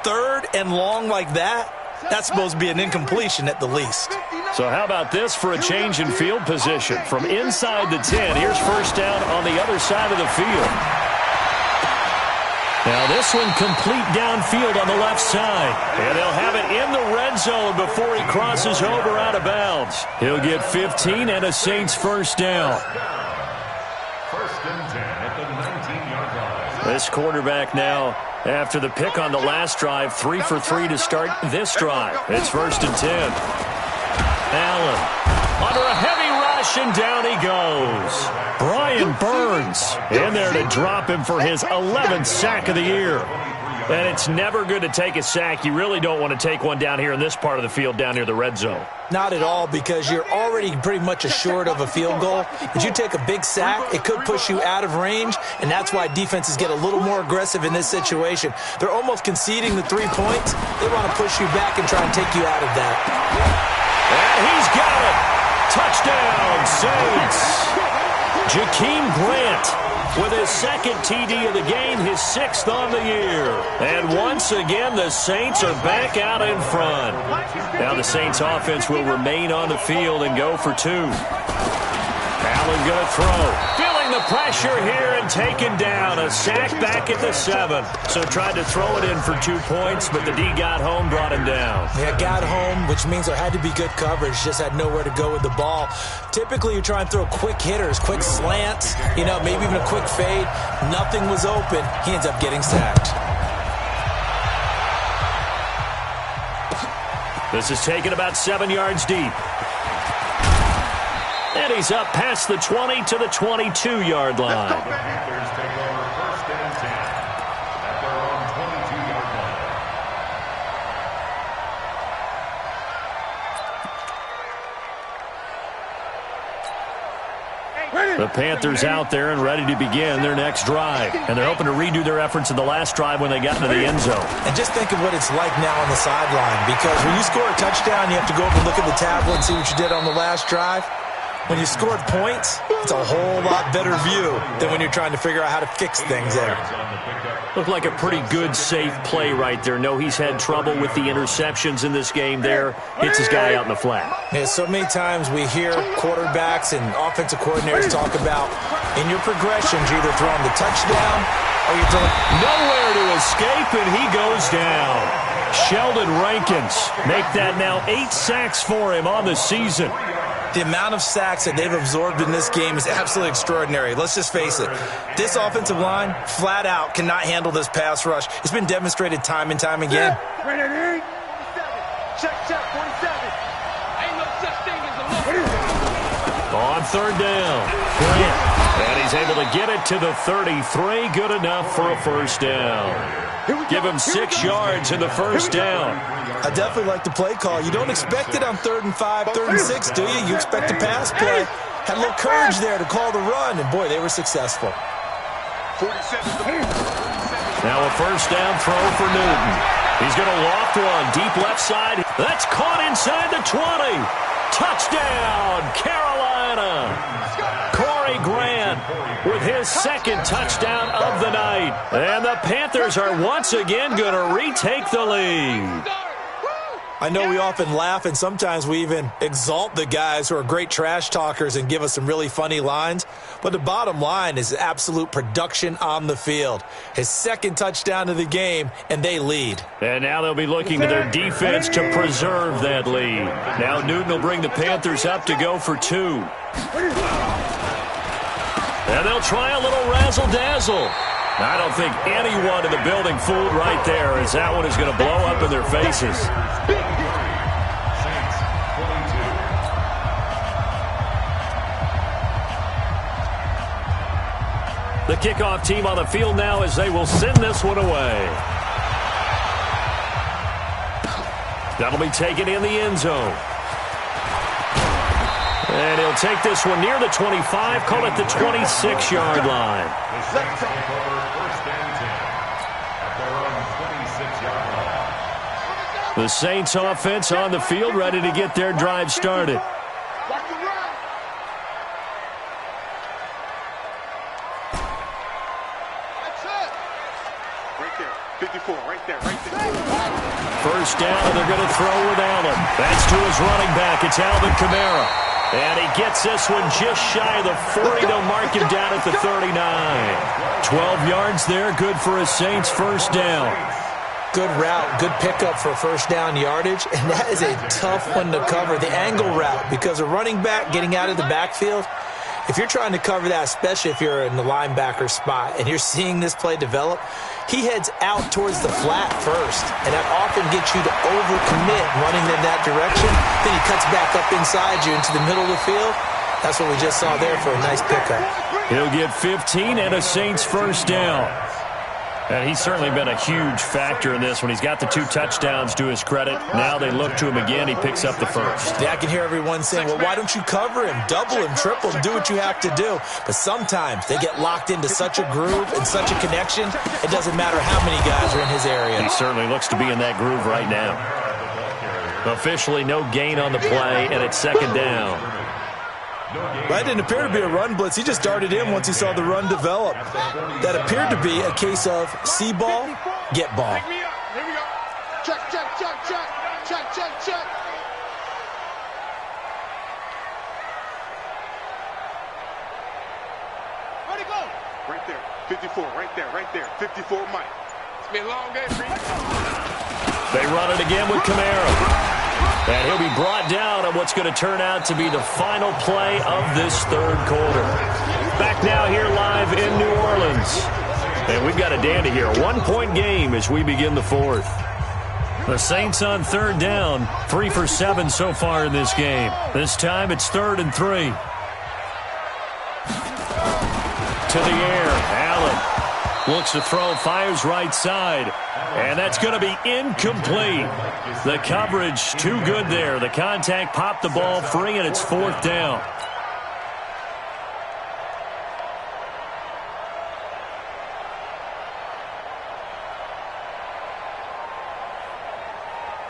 3rd and long like that, that's supposed to be an incompletion at the least. So how about this for a change in field position? From inside the 10, here's first down on the other side of the field. Now this one complete downfield on the left side. And they'll have it in the red zone before he crosses over out of bounds. He'll get 15 and a Saints first down. First and 10 at the 19-yard line. This quarterback now, after the pick on the last drive, 3 for 3 to start this drive. It's first and 10. Allen under a heavy rush, and down he goes. Brian Burns in there to drop him for his 11th sack of the year. And it's never good to take a sack. You really don't want to take one down here in this part of the field down near the red zone. Not at all, because you're already pretty much assured of a field goal. If you take a big sack, it could push you out of range, and that's why defenses get a little more aggressive in this situation. They're almost conceding the 3 points. They want to push you back and try and take you out of that. And he's got it. Touchdown, Saints. Jakeem Grant with his second TD of the game, his 6th on the year. And once again, the Saints are back out in front. Now the Saints offense will remain on the field and go for 2. Allen going to throw. Feeling the pressure here and taken down. A sack back at the 7. So tried to throw it in for 2 points, but the D got home, brought him down. Yeah, got home, which means there had to be good coverage. Just had nowhere to go with the ball. Typically, you try and throw quick hitters, quick slants, maybe even a quick fade. Nothing was open. He ends up getting sacked. This is taken about 7 yards deep. And he's up past the 20 to the 22-yard line. The Panthers take over first and 10 at their own 22-yard line. The Panthers out there and ready to begin their next drive. And they're hoping to redo their efforts in the last drive when they got into the end zone. And just think of what it's like now on the sideline, because when you score a touchdown, you have to go up and look at the tablet and see what you did on the last drive. When you scored points, it's a whole lot better view than when you're trying to figure out how to fix things there. Looked like a pretty good, safe play right there. No, he's had trouble with the interceptions in this game there. Hits his guy out in the flat. Yeah, so many times we hear quarterbacks and offensive coordinators talk about, in your progressions, you're either throwing the touchdown or you're throwing nowhere to escape, and he goes down. Sheldon Rankins make that now 8 sacks for him on the season. The amount of sacks that they've absorbed in this game is absolutely extraordinary. Let's just face it. This offensive line, flat out, cannot handle this pass rush. It's been demonstrated time and time again. Ready? Check, 47. Ain't no such thing as a look. On 3rd down. And he's able to get it to the 33. Good enough for a first down. Give him 6 yards in the first down. I definitely like the play call. You don't expect it on 3rd and 5, 3rd and 6, do you? You expect a pass play. Had a little courage there to call the run, and boy, they were successful. Now a first down throw for Newton. He's going to loft one deep left side. That's caught inside the 20. Touchdown, Carolina. Corey Grant with his 2nd touchdown of the night. And the Panthers are once again going to retake the lead. I know we often laugh, and sometimes we even exalt the guys who are great trash talkers and give us some really funny lines. But the bottom line is absolute production on the field. His 2nd touchdown of the game, and they lead. And now they'll be looking to their defense to preserve that lead. Now Newton will bring the Panthers up to go for 2. And they'll try a little razzle-dazzle. I don't think anyone in the building fooled right there, as that one is going to blow up in their faces. The kickoff team on the field now as they will send this one away. That'll be taken in the end zone. And he'll take this one near the 25, call it the 26-yard line. The Saints take over first and 10 at their The Saints offense on the field, ready to get their drive started. Watch the run. That's it. Right there. 54, right there, right there. First down, and they're going to throw with Allen. That's to his running back. It's Alvin Kamara. And he gets this one just shy of the 40. They'll mark him down at the 39. 12 yards there, good for a Saints first down. Good route, good pickup for first down yardage, and that is a tough one to cover, the angle route, because a running back getting out of the backfield, if you're trying to cover that, especially if you're in the linebacker spot and you're seeing this play develop, he heads out towards the flat first, and that often gets you to overcommit running in that direction. Then he cuts back up inside you into the middle of the field. That's what we just saw there for a nice pickup. He'll get 15 and a Saints first down. And he's certainly been a huge factor in this when he's got the 2 touchdowns to his credit. Now they look to him again. He picks up the first. Yeah, I can hear everyone saying, well, why don't you cover him, double him, triple him, do what you have to do. But sometimes they get locked into such a groove and such a connection, it doesn't matter how many guys are in his area. He certainly looks to be in that groove right now. Officially no gain on the play, and it's second down. That didn't appear to be a run blitz. He just darted in once he saw the run develop. That appeared to be a case of see ball, get ball. Pick me up. Here we go. Check, check, check, check. Check, check, check. Where'd he go? Right there. 54, right there, right there. 54, Mike. It's been a long day, Reed. They run it again with Kamara. And he'll be brought down on what's going to turn out to be the final play of this third quarter. Back now here live in New Orleans. And we've got a dandy here. 1-point game as we begin the fourth. The Saints on third down. 3 for 7 so far in this game. This time it's 3rd and 3. To the air. Allen looks to throw, fires right side. And that's going to be incomplete. The coverage too good there. The contact popped the ball free, and it's 4th down.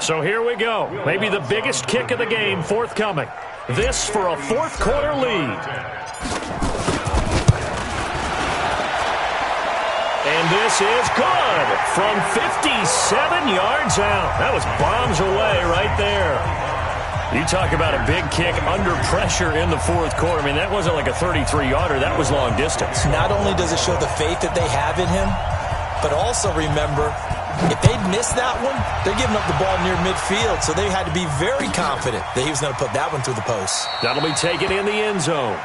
So here we go. Maybe the biggest kick of the game forthcoming. This for a 4th quarter lead. And this is good from 57 yards out. That was bombs away right there. You talk about a big kick under pressure in the 4th quarter. I mean, that wasn't like a 33-yarder. That was long distance. Not only does it show the faith that they have in him, but also remember, if they'd missed that one, they're giving up the ball near midfield, so they had to be very confident that he was going to put that one through the post. That'll be taken in the end zone.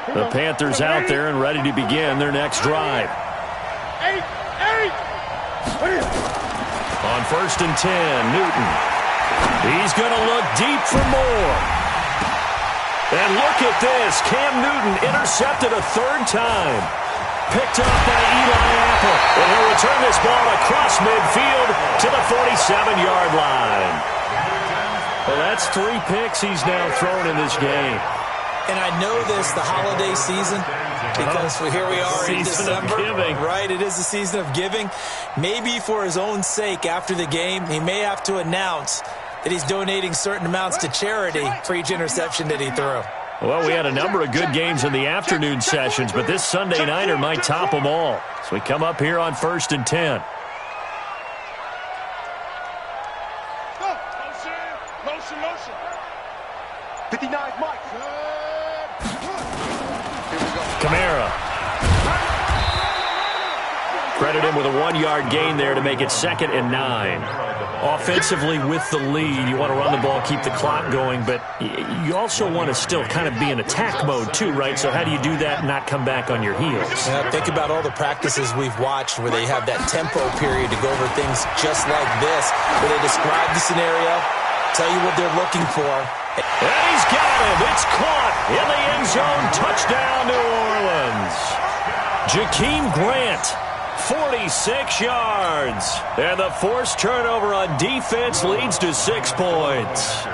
The Panthers out there and ready to begin their next drive. 8. On 1st and 10, Newton. He's going to look deep for more. And look at this. Cam Newton intercepted a 3rd time. Picked up by Eli Apple. And he'll return this ball across midfield to the 47-yard line. Well, that's 3 picks he's now thrown in this game. And I know this, the holiday season, because here we are in December. Season of giving. Right, it is the season of giving. Maybe for his own sake after the game, he may have to announce that he's donating certain amounts to charity for each interception that he threw. Well, we had a number of good games in the afternoon sessions, but this Sunday nighter might top them all. So we come up here on 1st and 10. Motion. 59 Mike. Kamara. Credit him with a 1-yard gain there to make it 2nd and 9. Offensively with the lead, you want to run the ball, keep the clock going, but you also want to still kind of be in attack mode too, right? So how do you do that and not come back on your heels? Yeah, think about all the practices we've watched where they have that tempo period to go over things just like this, where they describe the scenario, tell you what they're looking for, And he's got him. It's caught in the end zone. Touchdown, New Orleans. Jakeem Grant, 46 yards. And the forced turnover on defense leads to 6 points.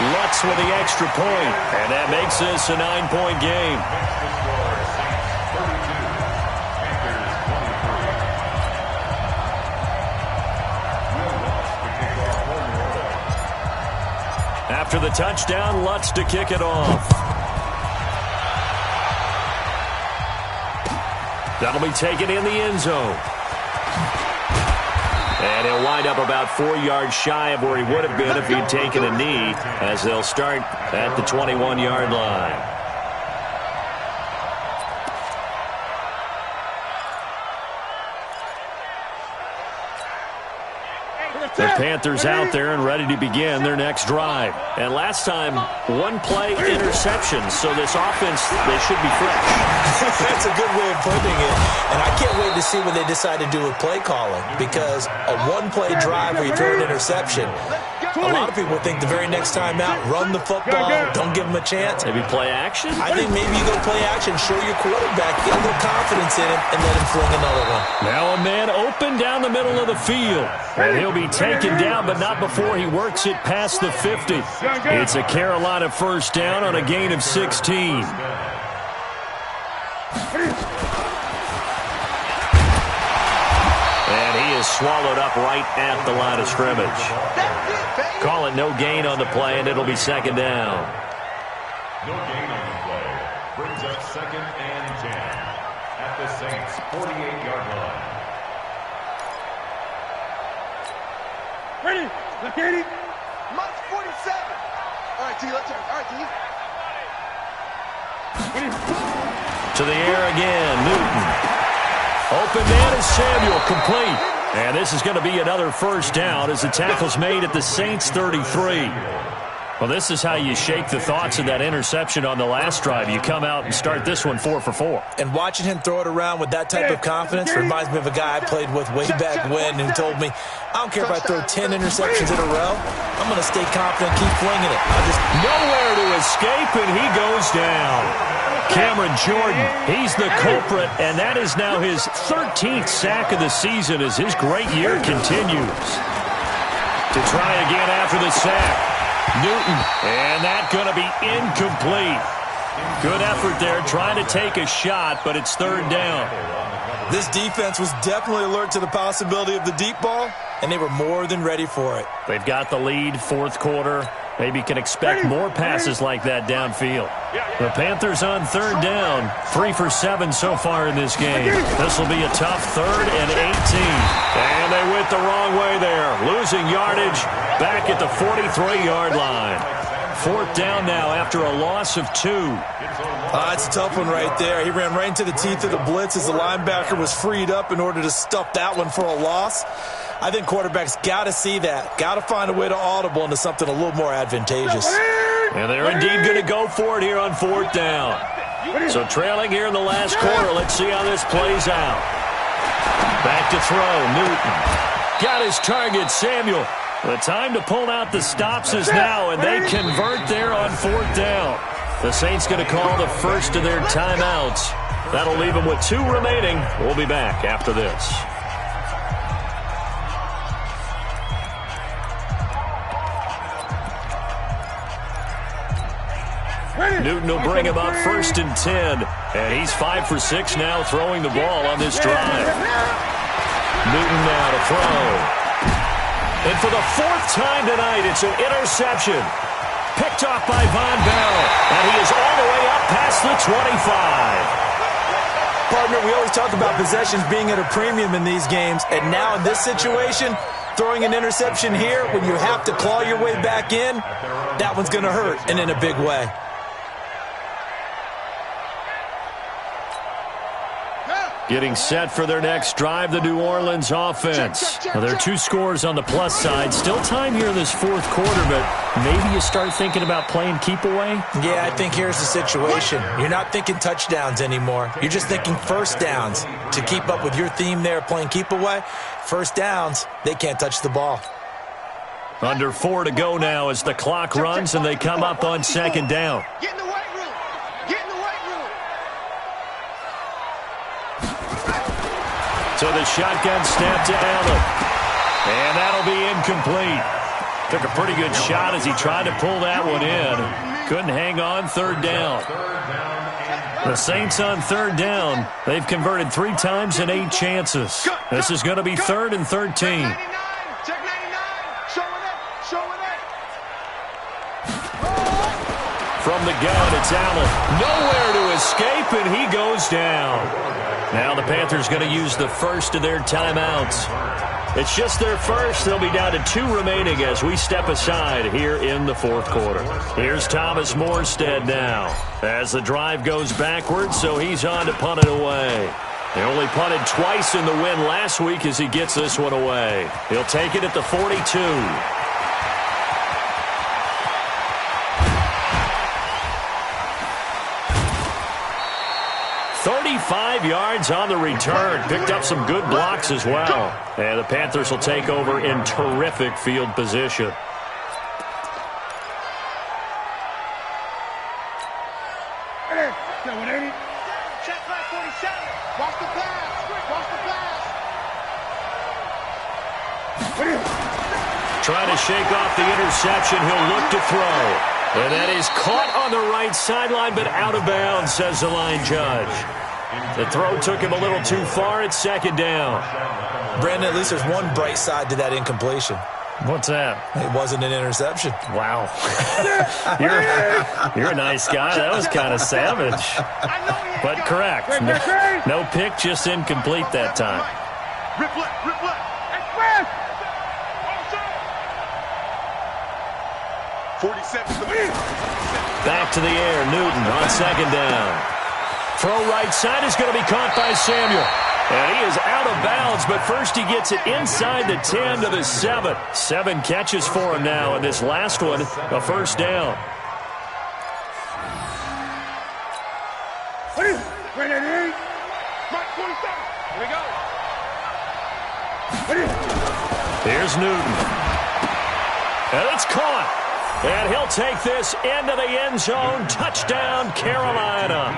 Lutz with the extra point, and that makes this a 9-point game. After the touchdown, Lutz to kick it off. That'll be taken in the end zone. And he'll wind up about 4 yards shy of where he would have been if he'd taken a knee, as they'll start at the 21-yard line. The Panthers out there and ready to begin their next drive. And last time, 1-play interception, so this offense, they should be fresh. That's a good way of putting it. And I can't wait to see what they decide to do with play calling, because a 1-play drive where you throw an interception, a lot of people think the very next time out, run the football, don't give them a chance. Maybe play action? I think maybe you go play action, show your quarterback, get a little confidence in him, and let him fling another one. Now a man open down the middle of the field. And he'll be taken down, but not before he works it past the 50. It's a Carolina first down on a gain of 16. And he is swallowed up right at the line of scrimmage. Call it no gain on the play, and it'll be second down. No gain on the play. Brings up 2nd and 10 at the Saints' 48-yard line. Ready? Look at him. Mike's 47. All right, T, let's turn. All right, T. To the air again, Newton. Open man is Samuel, complete. And this is going to be another first down as the tackle's made at the Saints' 33. Well, this is how you shake the thoughts of that interception on the last drive. You come out and start this one 4 for 4. And watching him throw it around with that type of confidence reminds me of a guy I played with way back when who told me, I don't care if I throw 10 interceptions in a row. I'm going to stay confident and keep flinging it. Nowhere to escape, and he goes down. Cameron Jordan, he's the culprit, and that is now his 13th sack of the season as his great year continues. To try again after the sack. Newton, and that's going to be incomplete. Good effort there, trying to take a shot, but it's third down. This defense was definitely alert to the possibility of the deep ball, and they were more than ready for it. They've got the lead, fourth quarter. Maybe can expect more passes like that downfield. The Panthers on third down, 3 for 7 so far in this game. This will be a tough 3rd and 18. And they went the wrong way there, losing yardage back at the 43-yard line. 4th down now after a loss of 2. It's a tough one right there. He ran right into the teeth of the blitz as the linebacker was freed up in order to stuff that one for a loss. I think quarterbacks got to see that. Got to find a way to audible into something a little more advantageous. And they're indeed going to go for it here on 4th down. So trailing here in the last quarter. Let's see how this plays out. Back to throw, Newton. Got his target, Samuel. The time to pull out the stops is now, and they convert there on 4th down. The Saints going to call the first of their timeouts. That'll leave them with 2 remaining. We'll be back after this. Newton will bring him up 1st and 10. And he's 5 for 6 now throwing the ball on this drive. Newton now to throw. And for the 4th time tonight, it's an interception. Picked off by Von Bell. And he is all the way up past the 25. Partner, we always talk about possessions being at a premium in these games. And now in this situation, throwing an interception here when you have to claw your way back in, that one's going to hurt, and in a big way. Getting set for their next drive, the New Orleans offense. Well, there are 2 scores on the plus side. Still time here in this fourth quarter, but maybe you start thinking about playing keep away? Yeah, I think here's the situation. You're not thinking touchdowns anymore. You're just thinking first downs. To keep up with your theme there, playing keep away, first downs, they can't touch the ball. Under 4 to go now as the clock runs and they come up on second down. Get in the weight room. Get in the weight room. So the shotgun snap to Allen. And that'll be incomplete. Took a pretty good shot as he tried to pull that one in. Couldn't hang on, third down. The Saints on third down. They've converted 3 times in 8 chances. This is going to be 3rd and 13. Check 99. Show it up. Show it up. From the gun, it's Allen. Nowhere to escape, and he goes down. Now the Panthers going to use the first of their timeouts. It's just their first. They'll be down to 2 remaining as we step aside here in the fourth quarter. Here's Thomas Morstead now as the drive goes backwards, so he's on to punt it away. He only punted twice in the win last week as he gets this one away. He'll take it at the 42. 35 yards on the return. Picked up some good blocks as well. And the Panthers will take over in terrific field position. Check back 47. Watch the pass. Watch the pass. Trying to shake off the interception. He'll look to throw. And that is caught on the right sideline, but out of bounds, says the line judge. The throw took him a little too far. It's second down. Brandon, at least there's one bright side to that incompletion. What's that? It wasn't an interception. Wow. You're a nice guy. That was kind of savage. But correct. No pick, just incomplete that time. Rip left. Express. 47. Back to the air. Newton on second down. Throw right side is going to be caught by Samuel. And he is out of bounds, but first he gets it inside the 10 to the 7. 7 catches for him now, and this last one, a first down. Here we go. Here's Newton. And it's caught. And he'll take this into the end zone. Touchdown, Carolina.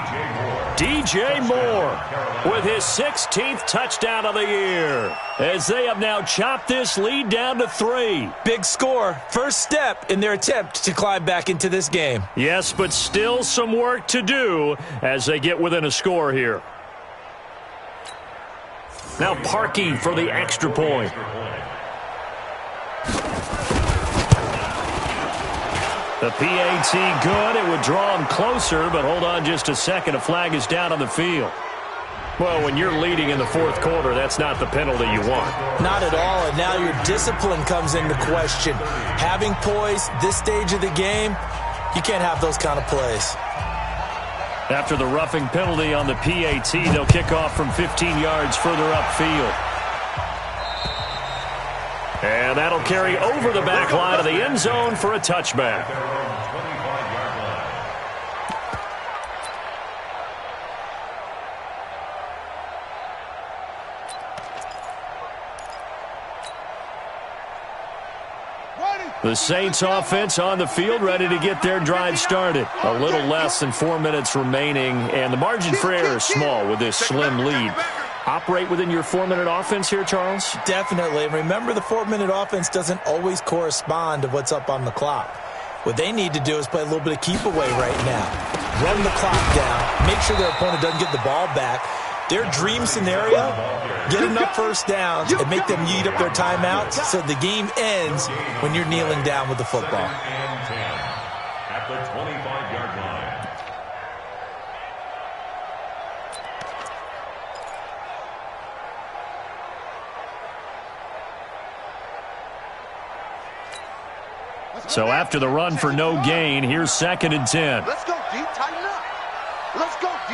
DJ Moore with his 16th touchdown of the year, as they have now chopped this lead down to 3. Big score. First step in their attempt to climb back into this game. Yes, but still some work to do as they get within a score here. Now Parkey for the extra point. The PAT good. It would draw him closer, but hold on just a second. A flag is down on the field. Well, when you're leading in the fourth quarter, that's not the penalty you want. Not at all, and now your discipline comes into question. Having poise this stage of the game, you can't have those kind of plays. After the roughing penalty on the PAT, they'll kick off from 15 yards further upfield. And that'll carry over the back line of the end zone for a touchback. The Saints offense on the field, ready to get their drive started. A little less than 4 minutes remaining, and the margin for error is small with this slim lead. Operate within your 4-minute offense here, Charles? Definitely. And remember, the 4-minute offense doesn't always correspond to what's up on the clock. What they need to do is play a little bit of keep away right now. Run the clock down. Make sure their opponent doesn't get the ball back. Their dream scenario, get enough first downs and make them eat up their timeouts so the game ends when you're kneeling down with the football. At the 25-yard line. So after the run for no gain, here's 2nd and 10. Let's go deep, tighten up. Let's go deep.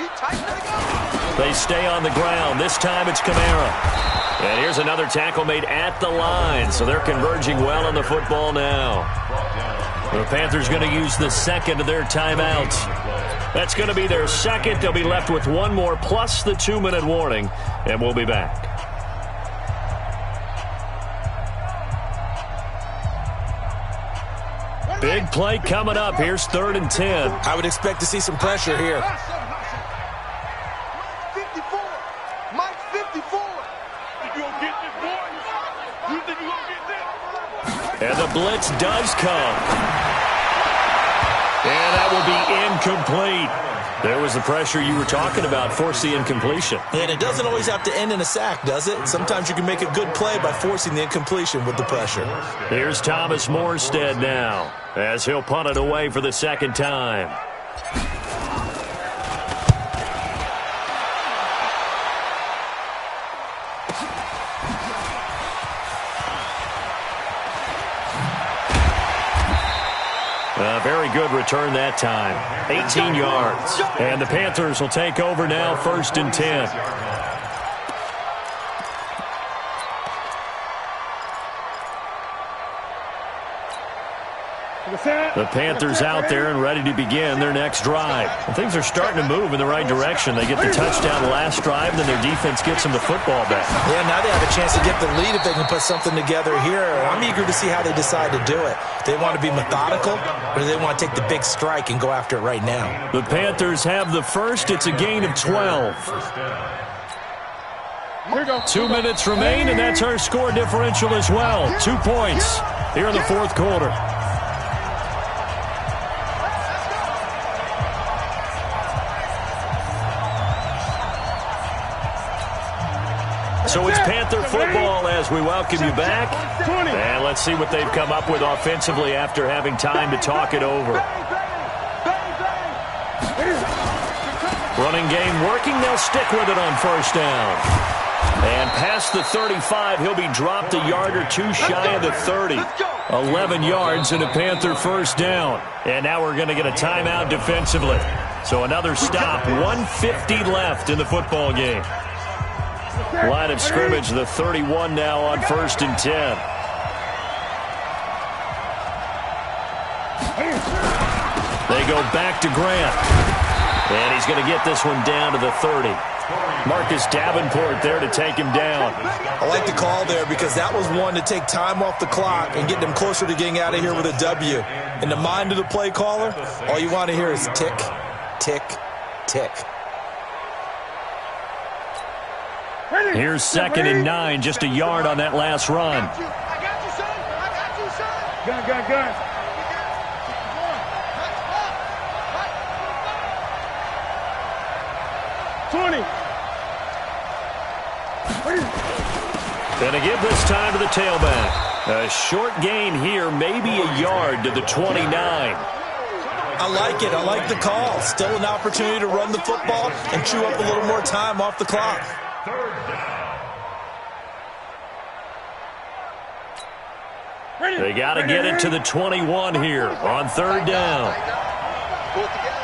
They stay on the ground. This time it's Kamara. And here's another tackle made at the line. So they're converging well on the football now. The Panthers going to use the second of their timeouts. That's going to be their second. They'll be left with one more plus the 2-minute warning. And we'll be back. Big play coming up. Here's 3rd and 10. I would expect to see some pressure here. 54. Mike 54. You gonna get this, boy? You think you gonna get this? And the blitz does come. And that will be incomplete. There was the pressure you were talking about, force the incompletion. And it doesn't always have to end in a sack, does it? Sometimes you can make a good play by forcing the incompletion with the pressure. Here's Thomas Morstead now, as he'll punt it away for the second time. A very good return that time. 18 yards. And the Panthers will take over now, 1st and 10. The Panthers out there and ready to begin their next drive. And things are starting to move in the right direction. They get the touchdown last drive, then their defense gets them the football back. Yeah, now they have a chance to get the lead if they can put something together here. I'm eager to see how they decide to do it. Do they want to be methodical, or do they want to take the big strike and go after it right now? The Panthers have the first. It's a gain of 12. 2 minutes remain, and that's our score differential as well. 2 points here in the 4th quarter. So it's Panther football as we welcome you back. And let's see what they've come up with offensively after having time to talk it over. Running game working. They'll stick with it on 1st down. And past the 35, he'll be dropped a yard or two shy of the 30. 11 yards and a Panther 1st down. And now we're going to get a timeout defensively. So another stop. 1:50 left in the football game. Line of scrimmage, the 31 now on 1st and 10. They go back to Grant. And he's going to get this one down to the 30. Marcus Davenport there to take him down. I like the call there because that was one to take time off the clock and get them closer to getting out of here with a W. In the mind of the play caller, all you want to hear is tick, tick, tick. Here's 2nd and 9, just a yard on that last run. I got you, son. I got you, son. Gun. 20. Gonna give this time to the tailback. A short gain here, maybe a yard to the 29. I like it. I like the call. Still an opportunity to run the football and chew up a little more time off the clock. 3rd down. They got to get it to the 21 here on 3rd down. Pull it together.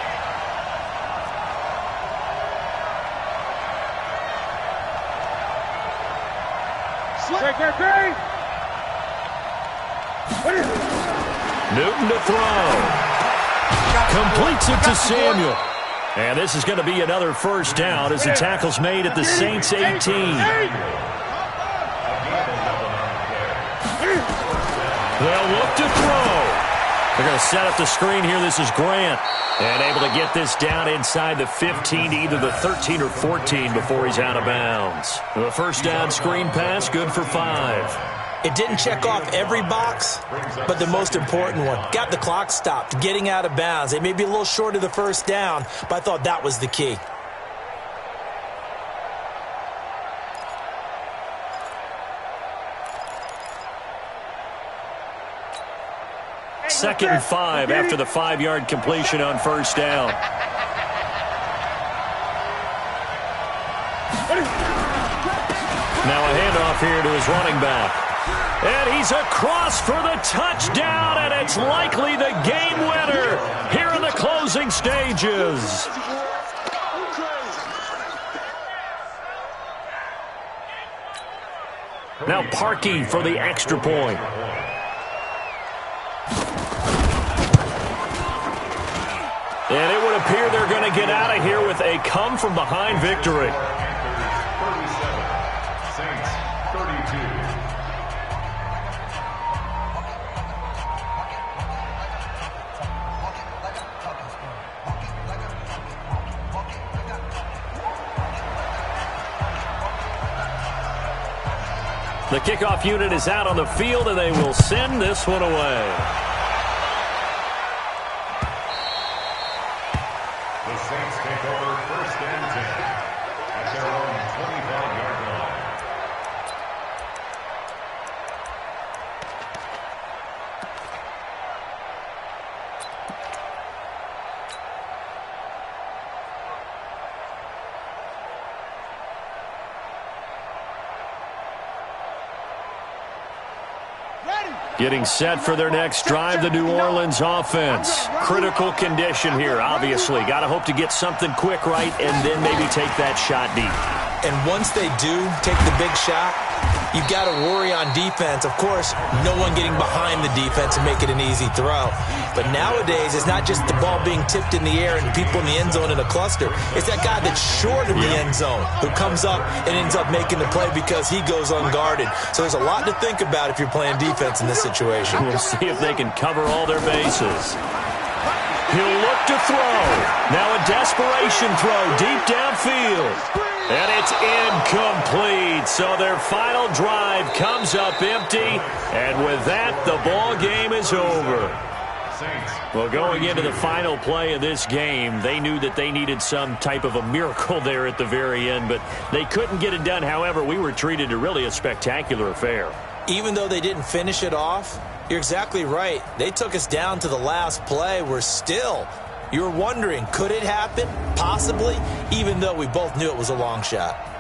Newton to throw. Completes it to Samuel. And this is going to be another 1st down as the tackle's made at the Saints 18. They'll look to throw. They're going to set up the screen here. This is Grant. And able to get this down inside the 15 to either the 13 or 14 before he's out of bounds. The 1st down screen pass, good for 5. It didn't check off every box, but the most important one. Got the clock stopped, getting out of bounds. They may be a little short of the 1st down, but I thought that was the key. Second and 5 after the 5-yard completion on 1st down. Now a handoff here to his running back. And he's across for the touchdown, and it's likely the game winner here in the closing stages. Now Parkey for the extra point. And it would appear they're going to get out of here with a come-from-behind victory. Panthers 37, Saints 32. The kickoff unit is out on the field, and they will send this one away. The Saints take over 1st and 10 at their own 25-yard line. Getting set for their next drive, the New Orleans offense. Critical condition here, obviously. Got to hope to get something quick right and then maybe take that shot deep. And once they do take the big shot, you've got to worry on defense. Of course, no one getting behind the defense and make it an easy throw. But nowadays, it's not just the ball being tipped in the air and people in the end zone in a cluster. It's that guy that's short of the end zone who comes up and ends up making the play because he goes unguarded. So there's a lot to think about if you're playing defense in this situation. We'll see if they can cover all their bases. He'll look to throw. Now a desperation throw deep downfield. And it's incomplete. So their final drive comes up empty. And with that, the ball game is over. Well, going into the final play of this game, they knew that they needed some type of a miracle there at the very end, but they couldn't get it done. However, we were treated to really a spectacular affair. Even though they didn't finish it off, you're exactly right. They took us down to the last play. You're wondering, could it happen? Possibly, even though we both knew it was a long shot.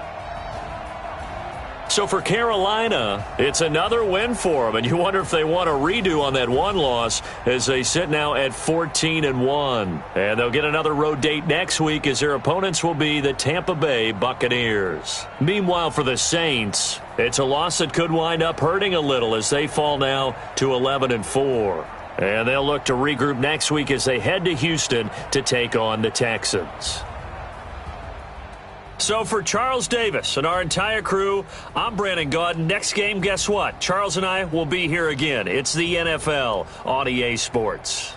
So for Carolina, it's another win for them, and you wonder if they want a redo on that one loss as they sit now at 14-1. And they'll get another road date next week as their opponents will be the Tampa Bay Buccaneers. Meanwhile, for the Saints, it's a loss that could wind up hurting a little as they fall now to 11-4. And they'll look to regroup next week as they head to Houston to take on the Texans. So for Charles Davis and our entire crew, I'm Brandon Gaudin. Next game, guess what? Charles and I will be here again. It's the NFL on EA Sports.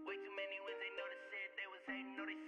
Way too many wins, they know the shit, they was hating, know they